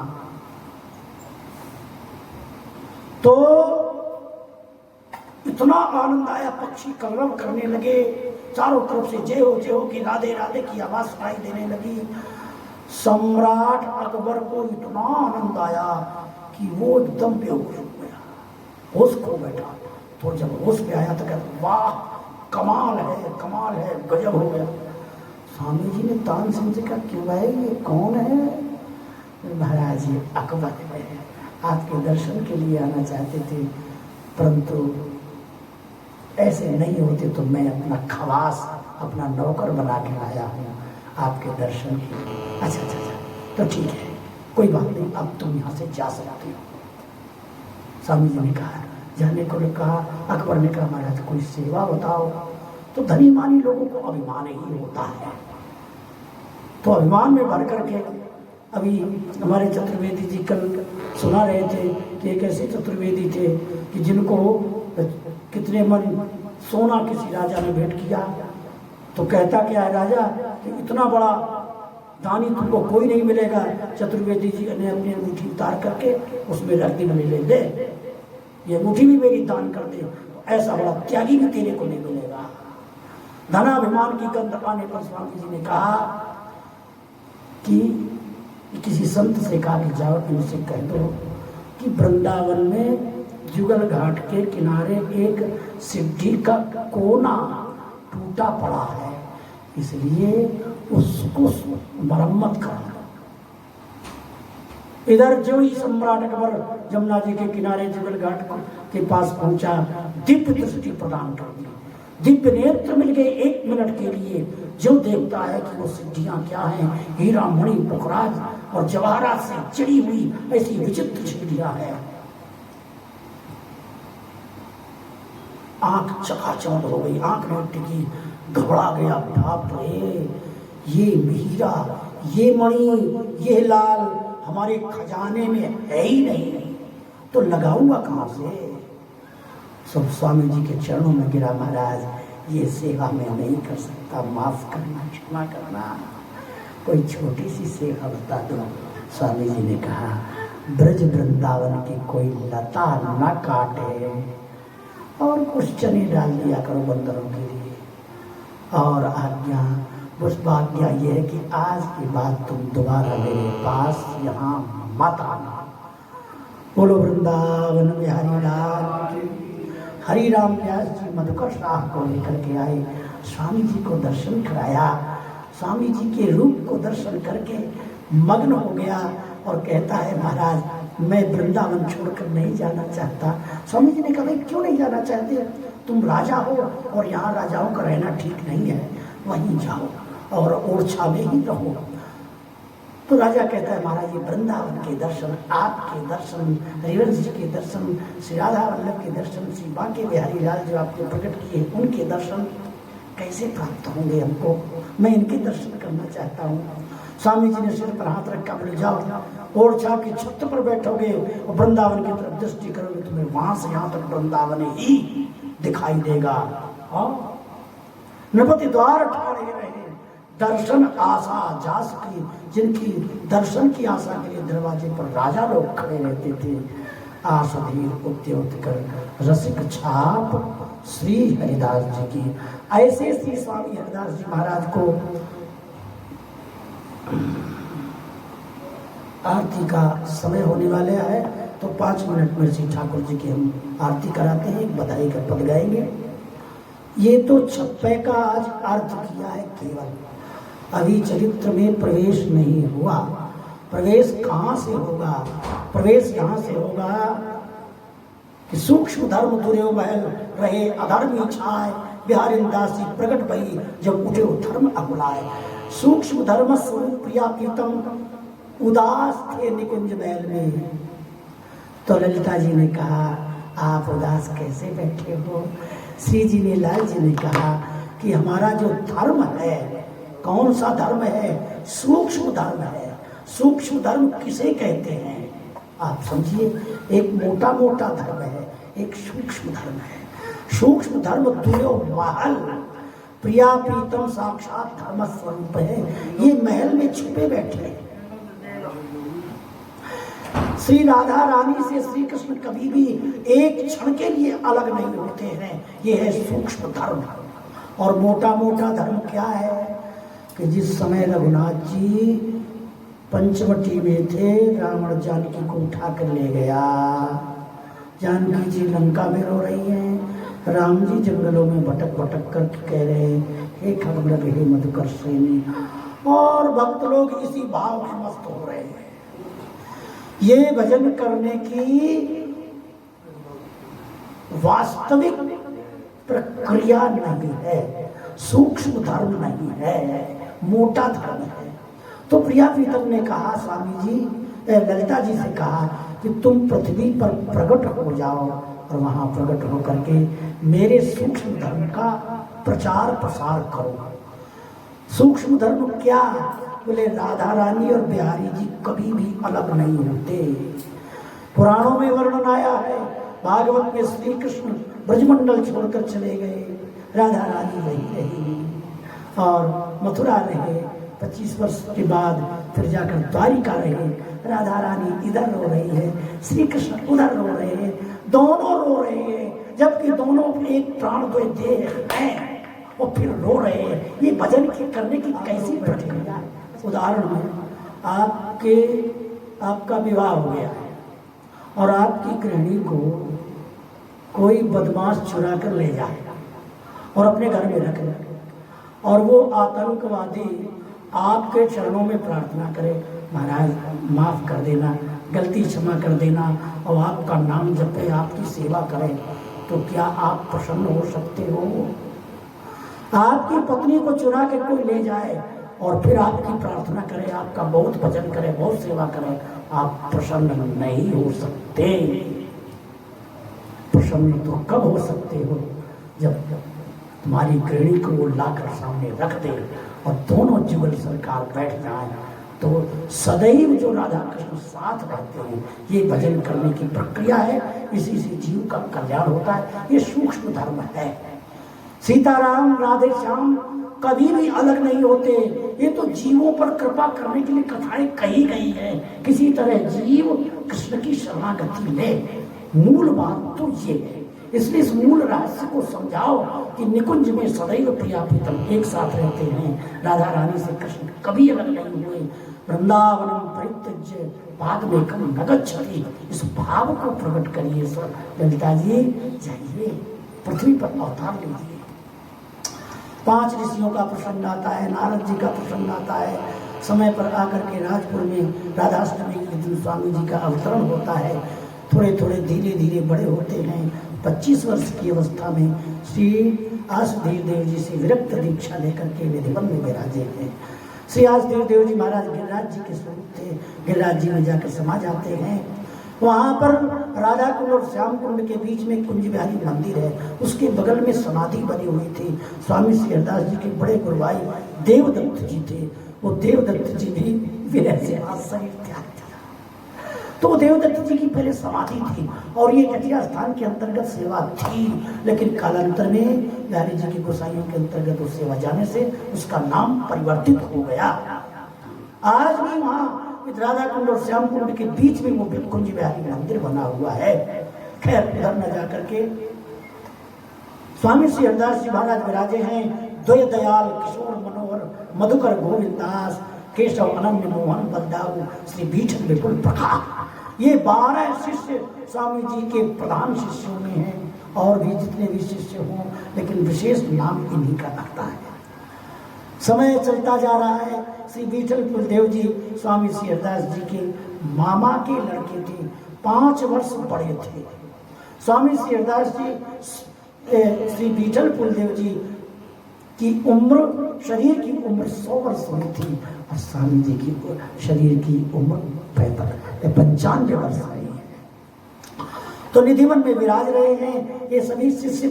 तो इतना आनंद आया, पक्षी कलरव करने लगे, चारों तरफ से जय हो की राधे राधे की आवाज सुनाई देने लगी। सम्राट अकबर को इतना आनंद आया कि वो एकदम बेहोश हो गया, होश खो बैठा। तो जब होश में आया तो कहता वाह कमाल है, गजब हो गया। स्वामी जी ने तानसेन से कहा क्यों भाई ये कौन है? महाराज ये अकबर है, आपके दर्शन के लिए आना चाहते थे, परंतु ऐसे नहीं होते तो मैं अपना खवास, अपना नौकर बना के लाया हूँ आपके दर्शन के लिए। अच्छा तो ठीक है, कोई बात नहीं, अब तुम यहाँ से जा सकते हो। स्वामी जी ने कहा जाने को कहा। अकबर ने कहा महाराज कोई सेवा बताओ। तो धनी मानी लोगों को अभिमान ही होता है, तो अभिमान में भर करके अभी हमारे चतुर्वेदी जी कल सुना रहे थे कि एक ऐसे चतुर्वेदी थे कि जिनको कितने मन सोना किसी राजा ने भेंट किया। तो कहता क्या है राजा कि इतना बड़ा दानी तुमको कोई नहीं मिलेगा। चतुर्वेदी जी ने अपनी अंगूठी उतार करके उसमें रख दी, मैंने ले दे, ये अंगूठी भी मेरी दान कर दे, ऐसा बड़ा त्यागी भी तेरे को नहीं मिलेगा। धनाभिमान की गंध आने पर स्वामी जी ने कहा कि किसी संत से कहा कि जाओ इनसे कह दो कि वृंदावन में जुगल घाट के किनारे एक सिद्धि का कोना टूटा पड़ा है, इसलिए उसको मरम्मत करना। इधर जो ही सम्राट अकबर जमुना जी के किनारे जुगल घाट के पास पहुंचा, दिव्य दृष्टि प्रदान कर दी, दिव्य नेत्र मिल गए 1 मिनट के लिए। जो देखता है कि वो सिद्धियां क्या हैं, हीरा मणि पुखराज और जवाहरात से चिड़ी हुई ऐसी विचित्र सिद्धियां हैं। आंख चकाचौंध हो गई, आंख में टिकी, घबरा गया, बाप रे ये हीरा, ये मणि, ये लाल हमारे खजाने में है ही नहीं, तो लगाऊंगा कहां से? सब स्वामी जी के चरणों में गिरा, महाराज ये सेवा मैं नहीं कर सकता, माफ करना, क्षमा करना, कोई छोटी सी सेवा बता दो। स्वामी जी ने कहा ब्रज वृंदावन की कोई लता न काटे और कुछ चने डाल दिया करो बंदरों के लिए, और आज्ञा पुष्पाज्ञा ये है कि आज के बाद तुम दोबारा मेरे पास यहाँ मत आना। बोलो वृंदावन बिहारी लाल की। हरि राम व्यास जी मधुकर शाह को लेकर के आए, स्वामी जी को दर्शन कराया, स्वामी जी के रूप को दर्शन करके मग्न हो गया और कहता है महाराज मैं वृंदावन छोड़कर नहीं जाना चाहता। स्वामी जी ने कहा क्यों नहीं जाना चाहते? तुम राजा हो और यहाँ राजाओं का रहना ठीक नहीं है, वहीं जाओ और ओरछा में ही रहो। तो राजा कहता है महाराज ये वृंदावन के दर्शन, आपके दर्शन, हरिवंश जी के दर्शन, श्री राधा वल्लभ के दर्शन, श्री बांके बिहारी लाल जो आपने प्रकट किए उनके दर्शन कैसे प्राप्त होंगे हमको? मैं इनके दर्शन करना चाहता हूँ। स्वामी जी ने सिर पर हाथ रखा, बोले जाओ ओरछा की छत पर बैठोगे और वृंदावन की तरफ दृष्टि करोगे, तुम्हें वहां से यहाँ तक वृंदावन ही दिखाई देगा। नपति द्वार ठाड़े रहे, दर्शन आशा जास की, जिनकी दर्शन की आशा के लिए दरवाजे पर राजा लोग खड़े रहते थे। आसधीर उद्योत कर रसिक छाप श्री हरिदास जी की। ऐसे श्री स्वामी हरिदास जी महाराज को आरती का समय होने वाले है, तो 5 मिनट में श्री ठाकुर जी की हम आरती कराते हैं, एक बधाई का पद गाएंगे। ये तो छप्पे का आज अर्थ किया है केवल, अभी चरित्र में प्रवेश नहीं हुआ। प्रवेश कहाँ से होगा? प्रवेश यहाँ से होगा कि सूक्ष्म धर्म दुर्यो महल रहे, अधर्मी छाए बिहारी दासी प्रकट भई, जब उठे धर्म अकुलाए। सूक्ष्म धर्म स्वरूप प्रिया प्रीतम उदास थे निकुंज महल में, तो ललिता जी ने कहा आप उदास कैसे बैठे हो। श्री जी ने, लाल जी ने कहा कि हमारा जो धर्म है, कौन सा धर्म है? सूक्ष्म धर्म है। सूक्ष्म धर्म किसे कहते हैं आप समझिए। एक मोटा मोटा धर्म है, एक सूक्ष्म धर्म है। सूक्ष्म धर्म दुयो महल प्रिया प्रीतम साक्षात धर्म स्वरूप है। ये महल में छुपे बैठे हैं। श्री राधा रानी से श्री कृष्ण कभी भी एक क्षण के लिए अलग नहीं होते हैं। ये है सूक्ष्म धर्म। और मोटा मोटा धर्म क्या है कि जिस समय रघुनाथ जी पंचवटी में थे, रावण जानकी को उठा कर ले गया। जानकी जी लंका में रो रही हैं, राम जी जंगलों में भटक भटक कर कह रहे हैं हे खगमृग हे मधुकर श्रेणी, और भक्त लोग इसी भाव में मस्त हो रहे हैं। ये भजन करने की वास्तविक प्रक्रिया नहीं है, सूक्ष्म धर्म नहीं है, मोटा धर्म है। तो प्रिया प्रीतम ने कहा स्वामी जी, ललिता जी से कहा कि तुम पृथ्वी पर प्रकट हो जाओ और वहां प्रकट होकर के मेरे सूक्ष्म धर्म का प्रचार प्रसार करो। सूक्ष्म धर्म क्या? बोले राधा रानी और बिहारी जी कभी भी अलग नहीं होते। पुराणों में वर्णन आया है, भागवत में श्री कृष्ण ब्रजमंडल छोड़कर चले गए, राधा रानी वही रही और मथुरा रहे। 25 वर्ष के बाद फिर जाकर द्वारिका रहे। राधा रानी इधर रो रही है, श्री कृष्ण उधर रो रहे हैं, दोनों रो रहे हैं, जबकि दोनों एक प्राण द्वय देह हैं और फिर रो रहे हैं। ये भजन करने की कैसी प्रक्रिया है? उदाहरण में आपका विवाह हो गया है और आपकी गृहिणी को कोई बदमाश चुरा कर ले जाए और अपने घर में रख ले, और वो आतंकवादी आपके चरणों में प्रार्थना करे महाराज माफ कर देना, गलती क्षमा कर देना, और आपका नाम जपे, आपकी सेवा करे, तो क्या आप प्रसन्न हो सकते हो? आपकी पत्नी को चुरा के कोई ले जाए और फिर आपकी प्रार्थना करे, आपका बहुत भजन करे, बहुत सेवा करे, आप प्रसन्न नहीं हो सकते। प्रसन्न तो कब हो सकते हो? जब तुम्हारी गृहिणी को वो लाकर सामने रख दे और दोनों जुगल सरकार बैठ जाए, तो सदैव जो राधा कृष्ण साथ रहते हैं। ये भजन करने की प्रक्रिया है, इसी से जीव का कल्याण होता है। ये सूक्ष्म धर्म है। सीताराम राधे श्याम कभी भी अलग नहीं होते। ये तो जीवों पर कृपा करने के लिए कथाएं कही गई है। किसी तरह जीव कृष्ण की शरणागति ले, मूल बात तो ये है। इसलिए इस मूल रहस्य को समझाओ कि निकुंज में सदैव प्रिया प्रीतम एक साथ रहते हैं। राधा रानी से कृष्ण कभी अलग नहीं हुए। वृंदावनम परित्यज्य भागमेकम न गच्छति, इस भाव को प्रकट करिए। सर ललिता जी जाइए, पृथ्वी पर अवतार लीजिए। 5 ऋषियों का प्रसंग आता है, नारद जी का प्रसंग आता है। समय पर आकर के राजपुर में राधाष्टमी के दिन स्वामी जी का अवतरण होता है। थोड़े थोड़े धीरे धीरे बड़े होते हैं। 25 वर्ष की अवस्था में श्री आसुदेव देव जी से विरक्त दीक्षा लेकर के विधिवन में विराजे हैं। श्री आसुदेव देव जी महाराज गिरिराज जी के स्वरूप थे। गिरिराज जी में जाकर समा जाते हैं। वहाँ पर राधा कुंड और श्याम कुंड के बीच में कुंज बिहारी मंदिर है, उसके बगल में समाधि बनी हुई थी। स्वामी श्री हरदास जी के बड़े गुरुभाई देवदत्त जी थे। वो देवदत्त जी भी विरह से शरीर त्याग दिया। तो देवदत्त जी की पहले समाधि थी और ये कटिया स्थान के अंतर्गत सेवा थी, लेकिन कालांतर में बिहारी जी की गोसाइयों के अंतर्गत उस सेवा जाने से उसका नाम परिवर्तित हो गया। आज भी वहाँ राधा कुंड और श्याम कुंड के बीच में वो कुंज बिहारी मंदिर बना हुआ है। खैर उधर न जाकर के स्वामी श्री हरदास जी महाराज विराजे हैं। द्वय दयाल किशोर मनोहर मधुकर गोविंदास केशव अनन्य मोहन बलदाऊ श्री बीठन विपुल प्रकाश। ये 12 शिष्य स्वामी जी के प्रधान शिष्यों में हैं। और भी जितने भी शिष्य हों, लेकिन विशेष नाम इन्हीं का लगता है। समय चलता जा रहा है। श्री बीठल कुलदेव जी स्वामी श्री हरदास जी के मामा के लड़के थे, 5 वर्ष बड़े थे। स्वामी श्री हरदास जी श्री बीठल कुलदेव जी की उम्र, शरीर की उम्र 100 वर्ष हुई थी और स्वामी जी की शरीर की उम्र 95 वर्ष आई है। तो निधिवन में विराज रहे हैं। ये सभी शिष्य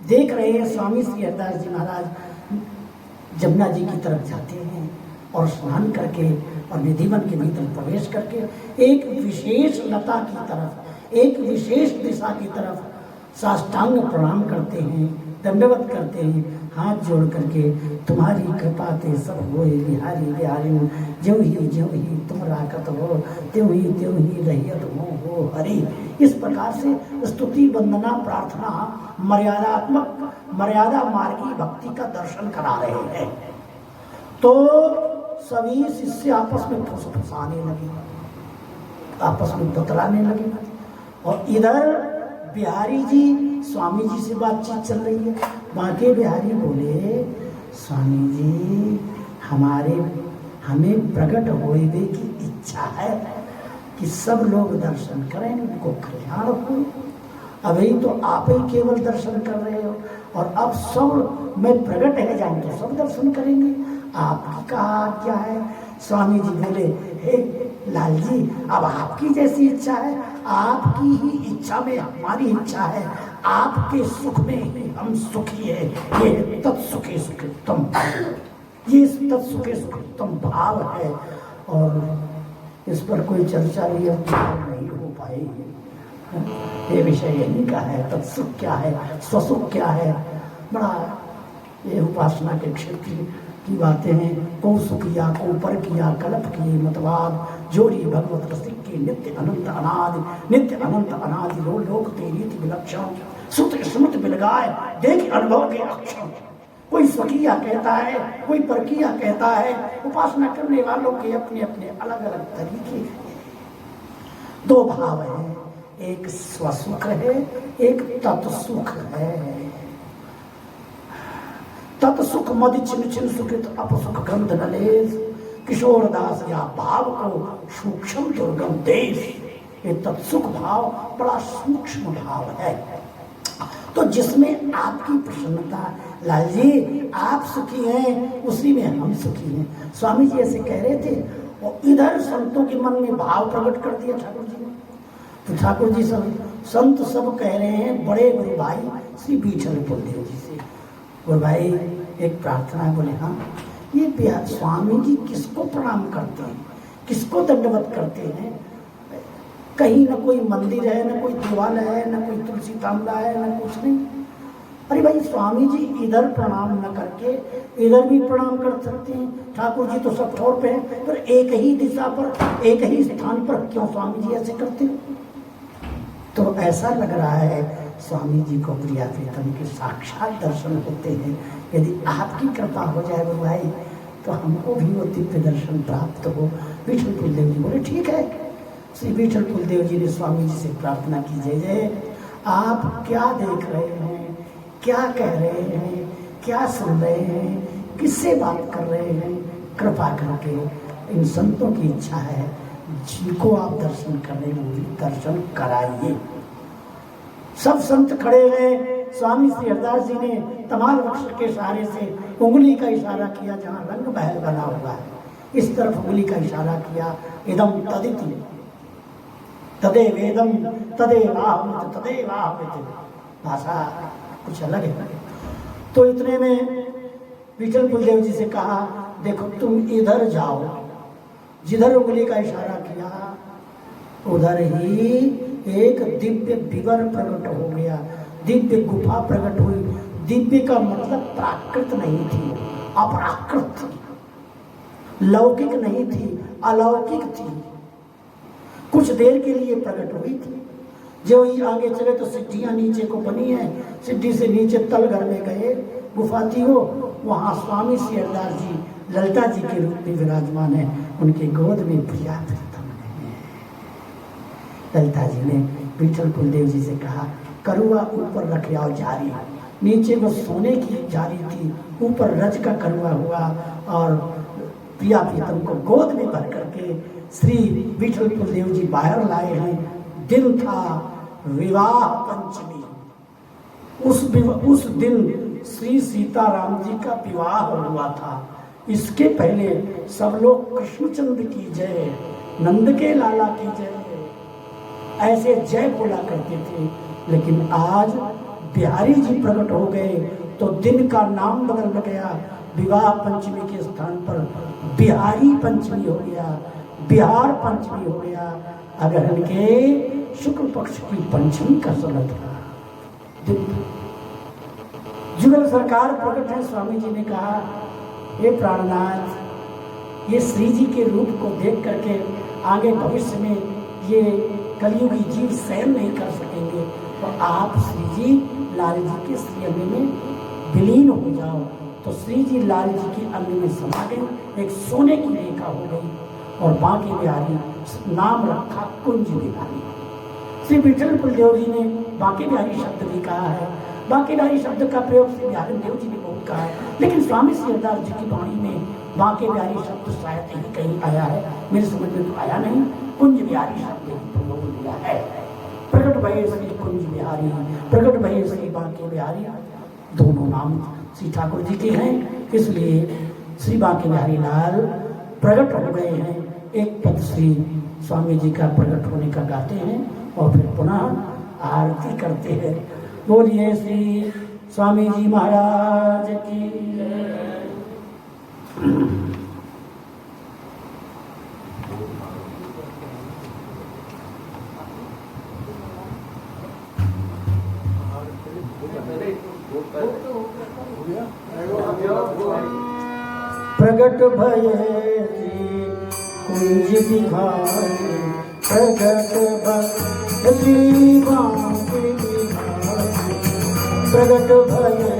देख रहे हैं स्वामी श्री हरिदास जी महाराज जमुना जी की तरफ जाते हैं और स्नान करके और निधिवन के भीतर प्रवेश करके एक विशेष लता की तरफ, एक विशेष दिशा की तरफ साष्टांग प्रणाम करते हैं, दंडवत करते हैं, हाथ जोड़ करके तुम्हारी कृपा ते सब होए बिहारी बिहारी, ज्यों ही तुम राकत हो त्यों ही रहियत हो हरि। इस प्रकार से स्तुति वंदना प्रार्थना मर्यादात्मक मर्यादा मार्गी भक्ति का दर्शन करा रहे हैं। तो सभी शिष्य आपस में फुसफुसाने लगे, आपस में बतलाने लगे। और इधर बिहारी जी स्वामी जी से बातचीत चल रही है। बांके बिहारी बोले, स्वामी जी हमें प्रकट होने की इच्छा है कि सब लोग दर्शन करें, उनको कल्याण हो। अभी तो आप ही केवल दर्शन कर रहे हो और अब सब मैं प्रकट है जाऊं तो सब दर्शन करेंगे, आपकी कहा क्या है। स्वामी जी बोले, हे लाल जी, अब आपकी जैसी इच्छा है, आपकी ही इच्छा में हमारी इच्छा है, आपके सुख में ही हम सुखी है। ये तत्सुखे सुखोत्तम, ये तत्सुखे सुखोत्तम भाव है और इस पर कोई चर्चा भी नहीं हो पाएगी। ये विषय यही का है, तत्सुख क्या है, स्वसुख क्या है। बड़ा ये उपासना के क्षेत्र की बातें हैं। को सुख किया, को पर किया, कल्प किए मतवाद, जोड़ी भगवत रसिक के नित्य अनंत अनादि लोक तेरी विलक्षण, सुत स्मृत बिलगाए देख अनुभव के अक्षण। कोई स्वकीया कहता है, कोई परकीया कहता है। उपासना करने वालों के अपने अपने अलग अलग तरीके हैं। दो भाव है, एक स्वसुख है, एक तत्सुख है। तत्सुख मद छिन छिन सुखित अपसुख गंध नलेश, किशोर दास या भाव को सूक्ष्म दुर्गम देश। ये तत्सुख भाव बड़ा सूक्ष्म भाव है। तो जिसमें आपकी प्रसन्नता, लाल जी आप सुखी हैं, उसी में हम सुखी हैं। स्वामी जी ऐसे कह रहे थे और इधर संतों के मन में भाव प्रकट कर दिया ठाकुर जी ने। तो ठाकुर जी संत सब कह रहे हैं बड़े गुरु भाई श्री विठल बलदेव जी से, गुरु भाई एक प्रार्थना। बोले हाँ। ये स्वामी जी किसको प्रणाम करते हैं, किसको दंडवत करते हैं? कहीं ना कोई मंदिर है, ना कोई देवालय है, ना कोई तुलसी तांबा है, ना कुछ नहीं। अरे भाई स्वामी जी इधर प्रणाम न करके इधर भी प्रणाम कर सकते हैं। ठाकुर जी तो सब छोर पे हैं, पर एक ही दिशा पर एक ही स्थान पर क्यों स्वामी जी ऐसे करते हैं? तो ऐसा लग रहा है स्वामी जी को प्रिया प्रीतम के साक्षात दर्शन होते हैं। यदि आपकी कृपा हो जाए भाई तो हमको भी वो दिव्य दर्शन प्राप्त हो। विठल कुलदेव जी बोले ठीक है। श्री विठल कुलदेव जी ने स्वामी जी से प्रार्थना की, जय जय आप क्या देख रहे हैं, क्या कह रहे हैं, क्या सुन रहे हैं, किससे बात कर रहे हैं? कृपा करके इन संतों की इच्छा है जिनको आप दर्शन करने में दर्शन कराइए। सब संत खड़े हैं। स्वामी श्री हरिदास जी ने तमाल वृक्ष के सहारे से उंगली का इशारा किया जहाँ रंग महल बना हुआ है, इस तरफ उंगली का इशारा किया। इदम तदिति तदेव वेदम तदेवाहमिति तदेवाहमिति, भाषा कुछ अलग है। तो इतने में विठल कुलदेव जी से कहा, देखो तुम इधर जाओ, जिधर उंगली का इशारा किया उधर ही एक दिव्य विवर प्रकट हो गया, दिव्य गुफा प्रकट हुई। दिव्य का मतलब प्राकृत नहीं थी, अपराकृत थी, लौकिक नहीं थी, अलौकिक थी। कुछ देर के लिए प्रकट हुई थी। जो ही आगे चले तो सीढ़ियाँ नीचे को बनी है, सीढ़ी से नीचे तल घर में गए, गुफा थी वो। वहाँ स्वामी श्री हरिदास जी ललिता जी के रूप में विराजमान है, उनके गोद में प्रिया प्रीतम है। ललिता जी ने विठल कुलदेव जी से कहा, करुआ ऊपर रख आओ जारी। नीचे वो सोने की जारी थी, ऊपर रज का करुआ हुआ और प्रिया प्रीतम को गोद में भर करके श्री विठल कुलदेव जी बाहर लाए हैं। दिन था विवाह पंचमी। उस दिन श्री सीताराम जी का विवाह हुआ था। इसके पहले सब लोग कृष्णचंद्र की जय, नंद के लाला की जय, ऐसे जय बोला करते थे। लेकिन आज बिहारी जी प्रकट हो गए तो दिन का नाम बदल गया। विवाह पंचमी के स्थान पर बिहारी पंचमी हो गया, बिहार पंचमी हो गया। अगहन के शुक्ल पक्ष की पंचमी का समय था। जुगल सरकार प्रकट है। स्वामी जी ने कहा, हे प्राणनाथ, ये श्री जी के रूप को देख करके आगे भविष्य में ये कलियुगी जीव सहन नहीं कर सकेंगे, तो आप श्री जी लाल जी के श्री अंग में विलीन हो जाओ। तो श्री जी लाल जी के अंग में समा गए, एक सोने की रेखा हो गई और बांके बिहारी नाम रखा कुंज बिहारी। श्री विठल कुलदेव जी ने बांके बिहारी शब्द भी कहा है। बांके बिहारी शब्द का प्रयोग श्री बिहारी देव जी ने बहुत कहा है, लेकिन स्वामी श्री हरदास जी की वाणी में बांके बिहारी शब्द शायद ही कहीं आया है, मेरे समझ में तो आया नहीं। कुंज बिहारी शब्द ही प्रयोग लिया है। प्रकट भये श्री कुंज बिहारी, प्रकट भये श्री बांके बिहारी, दोनों नाम श्री ठाकुर जी के हैं। इसलिए श्री बांके बिहारी लाल प्रकट हो गए हैं। एक पद श्री स्वामी जी का प्रकट होने का गाते हैं और फिर पुनः आरती करते हैं। बोलिए श्री स्वामी जी महाराज की जय। प्रगट भये कुंज बिहारी, प्रगट भये बांके बिहारी, प्रगट भये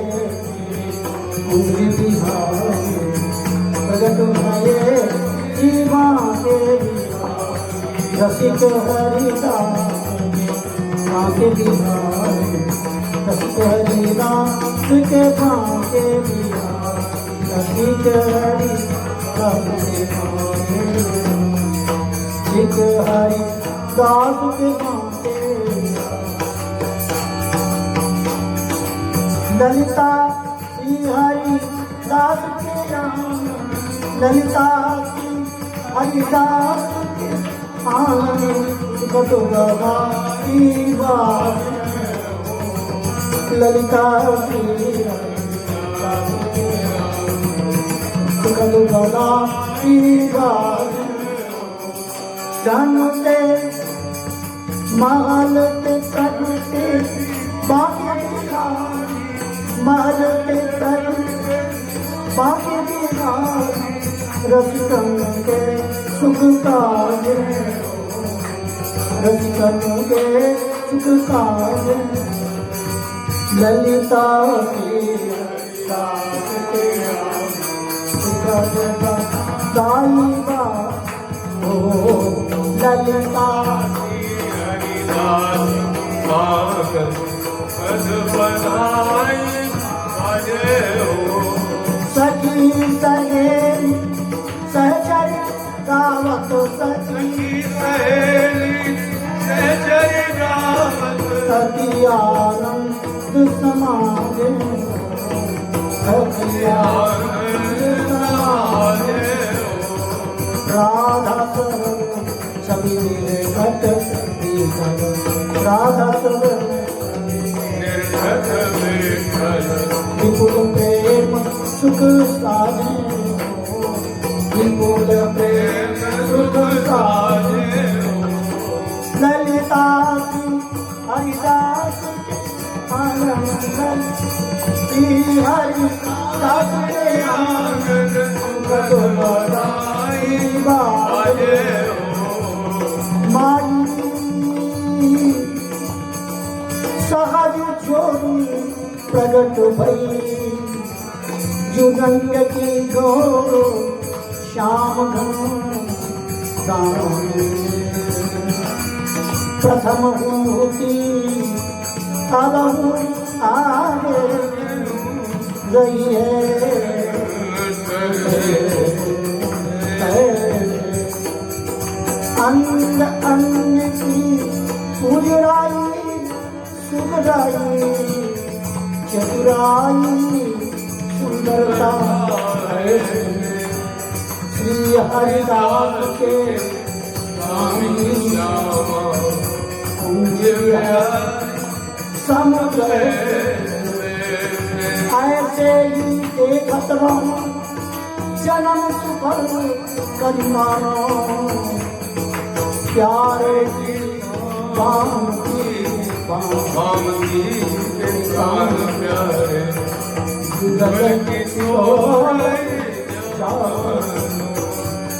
कुंज बिहारी, प्रगट भये बांके बिहारी, रसिक हरिदास बांके बिहारी, रसिक हरिदास के बांके बिहारी, रसिक हरिदास के बांके, रसिक हरिदास के बांके। ललिता श्री हरि दास के नाम, ललिता श्री हरिदास के आनंद कटो गवा की बात, ललिता श्री कटो गवा की बात। जानते महल ते तटते बांके बिहारी, महल ते तटते बांके बिहारी, रसिकन के सुख काज, रसिकन के सुख काज। ललिता की दास के नाम, सुखद दाई बात हो, ललिता हरिदास पागल पद बनाई बाजे हो। सखी सहेली सहचरी गावत, सखी सहेली सहचरी गावत, सखी आनंद समाजे, सखी आनंद समाजे। राधा सरन सभी मेरे घट दीपन, राधा सरन निर्घट विठल, विपुल प्रेम सुख साधे, विपुल प्रेम सुख साधे। ललिता की हरिदास के आनंद, श्री हरिदास के आनंद कटो गवाई बाजे हो। माई सहज छोड़ी प्रगट भई, जुगंग की घोर श्याम घन प्रथम होती अब आगे गई है। अंग अंग की उजराई सुगराई, चतुराई सुंदरता है श्री हरिदास के स्वामी श्यामा। कुंज बिहारी समुद्र ऐसे ही देखत रहो जन्म सुफल करिमानो प्यारे की बाम की कान प्यारे गगन की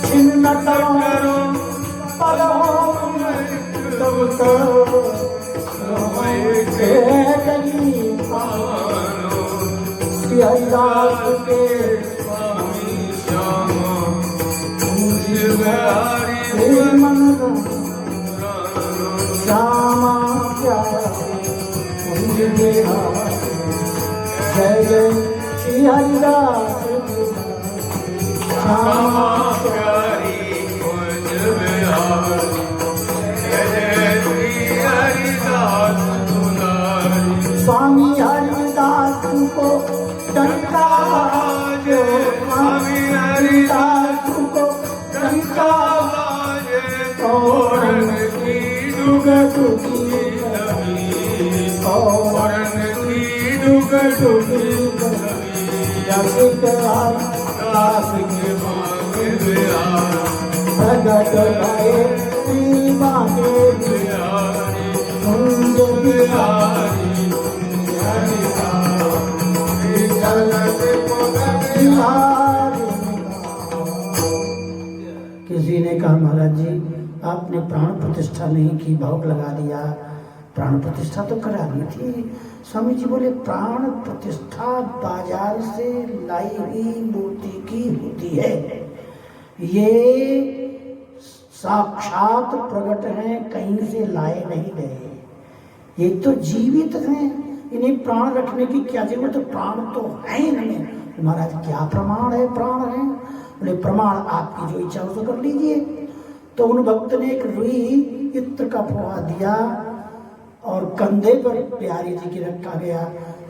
छिन्न करो पलों में तब श्री हरिदास के स्वामी श्यामा कुंज बिहारी मन श्यामा प्यारे कुंज बिहारी जय जय श्री हरिदास श्यामा प्यारी कुंज बिहारी जय जय श्री हरिदास दुलारी स्वामी हरिदास को डंका जो स्वामी हरिदास को डंका औरन की दुग दुगी औरन की दुग दास के मांग बिहारी प्रगट भये श्री मांगे बिहारी कुंज बिहारी किसी ने कहा महाराज जी आपने प्राण प्रतिष्ठा नहीं की, भोग लगा दिया, प्राण प्रतिष्ठा तो करानी थी। स्वामी जी बोले प्राण प्रतिष्ठा बाजार से लाई हुई मूर्ति की होती है, ये साक्षात प्रकट हैं, कहीं से लाए नहीं गए, ये तो जीवित हैं, इन्हें प्राण रखने की क्या जरूरत, तो प्राण तो है ही नहीं। महाराज क्या प्रमाण है प्राण है? बोले प्रमाण आपकी जो इच्छा हो तो कर लीजिए। तो उन भक्त ने एक रुई इत्र का पोहा दिया और कंधे पर बिहारी जी की रखा गया।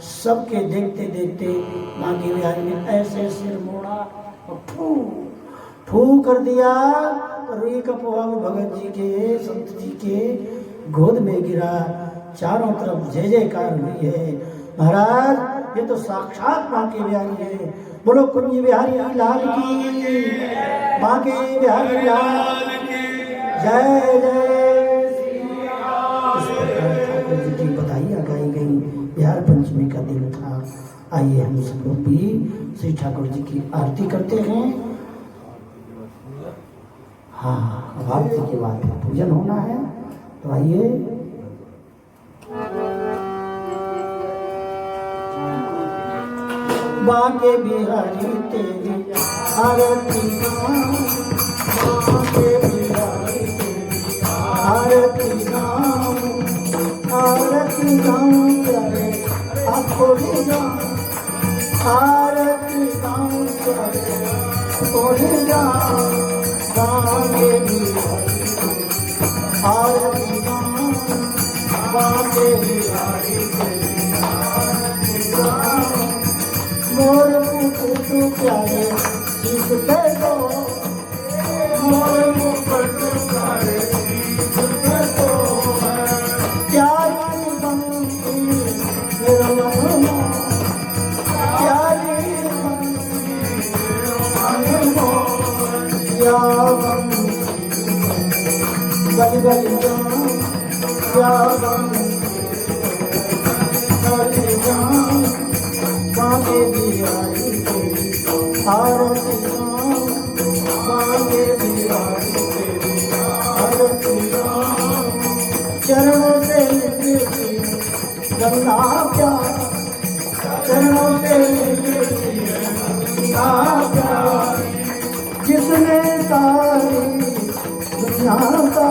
सबके देखते देखते माँ की बिहारी ने ऐसे सिर मोड़ा और फू कर दिया, तो रुई का पोहा वो भगत जी के संत जी के गोद में गिरा। चारों तरफ जय जयकार हुई है। महाराज ये तो साक्षात माँ के बिहारी है। बोलो कुंज बिहारी लाल की, माँ के बिहारी लाल की जय जय। इस प्रकार ठाकुर जी की बधाइयाँ गाई गई। बिहार पंचमी का दिन था। आइए हम सब लोग भी श्री ठाकुर जी की आरती करते हैं। हाँ, अब आरती के बाद पूजन होना है, तो आइए। बाके बिहारी तेरी आरती गाऊं, बाके बिहारी तेरी आरती गाऊं, आरती गाऊं करे अखोड़ी गाऊं, आरती गाऊं करे अखोड़ी गाऊं, बाके बिहारी तेरी आरती गाऊं, बाके बिहारी तेरी आरती गाऊं। मोर मुकुट प्यारे शीश पे दो, मोर मुकुट प्यारे शीश पे दो, प्यारी बंसी मेरा मन हो, प्यारी बंसी मेरा मन हो, या बंसी बज बज जाऊं, या बंसी बज जाऊं, बाके बिहारी तेरी आरती गाऊं, बाके बिहारी तेरी आरती गाऊं। चरणों से निकलती गंगा प्यार, चरणों से निकलती गंगा प्यार, जिसने सारी दुनिया का,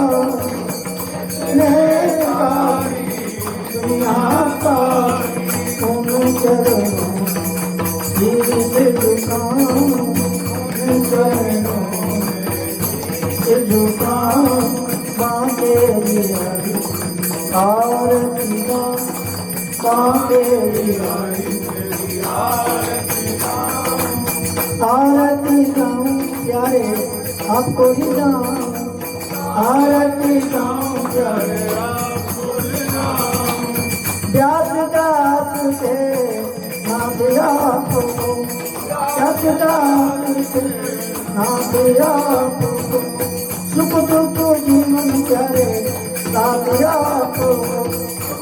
सारी दुनिया का उन चरणों से झुकाऊं, चरणों से झुकाऊं, बाके बिहारी आरती गाऊं, बाके बिहारी तेरी आरती गाऊं, आरती गाऊं प्यारे आपको ही गाऊं, आरती गाऊं प्यारे आपको प्यास दास के नाथ आपको, प्यास दास के नाथ आपको, सुख दुख जीवन प्यारे नाथ आपको,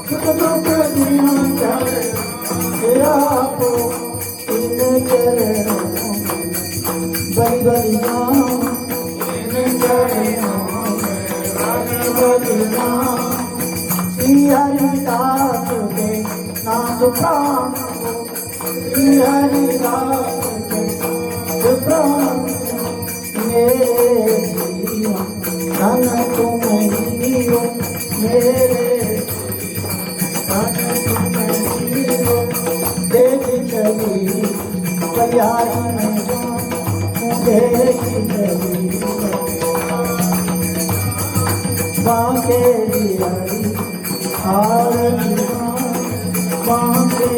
सुख दुख जीवन प्यारे आपको, इन चरणों बड़ी बड़ी इन चरणों बड़ी श्री हरिदास के नाथ प्राण को, श्री हरिदास के प्राण मेरे जीवन धन तुम ही हो, मेरे धन तुम ही हो, देख चली कल्याण में देख चली बांके बिहारी आरती बांके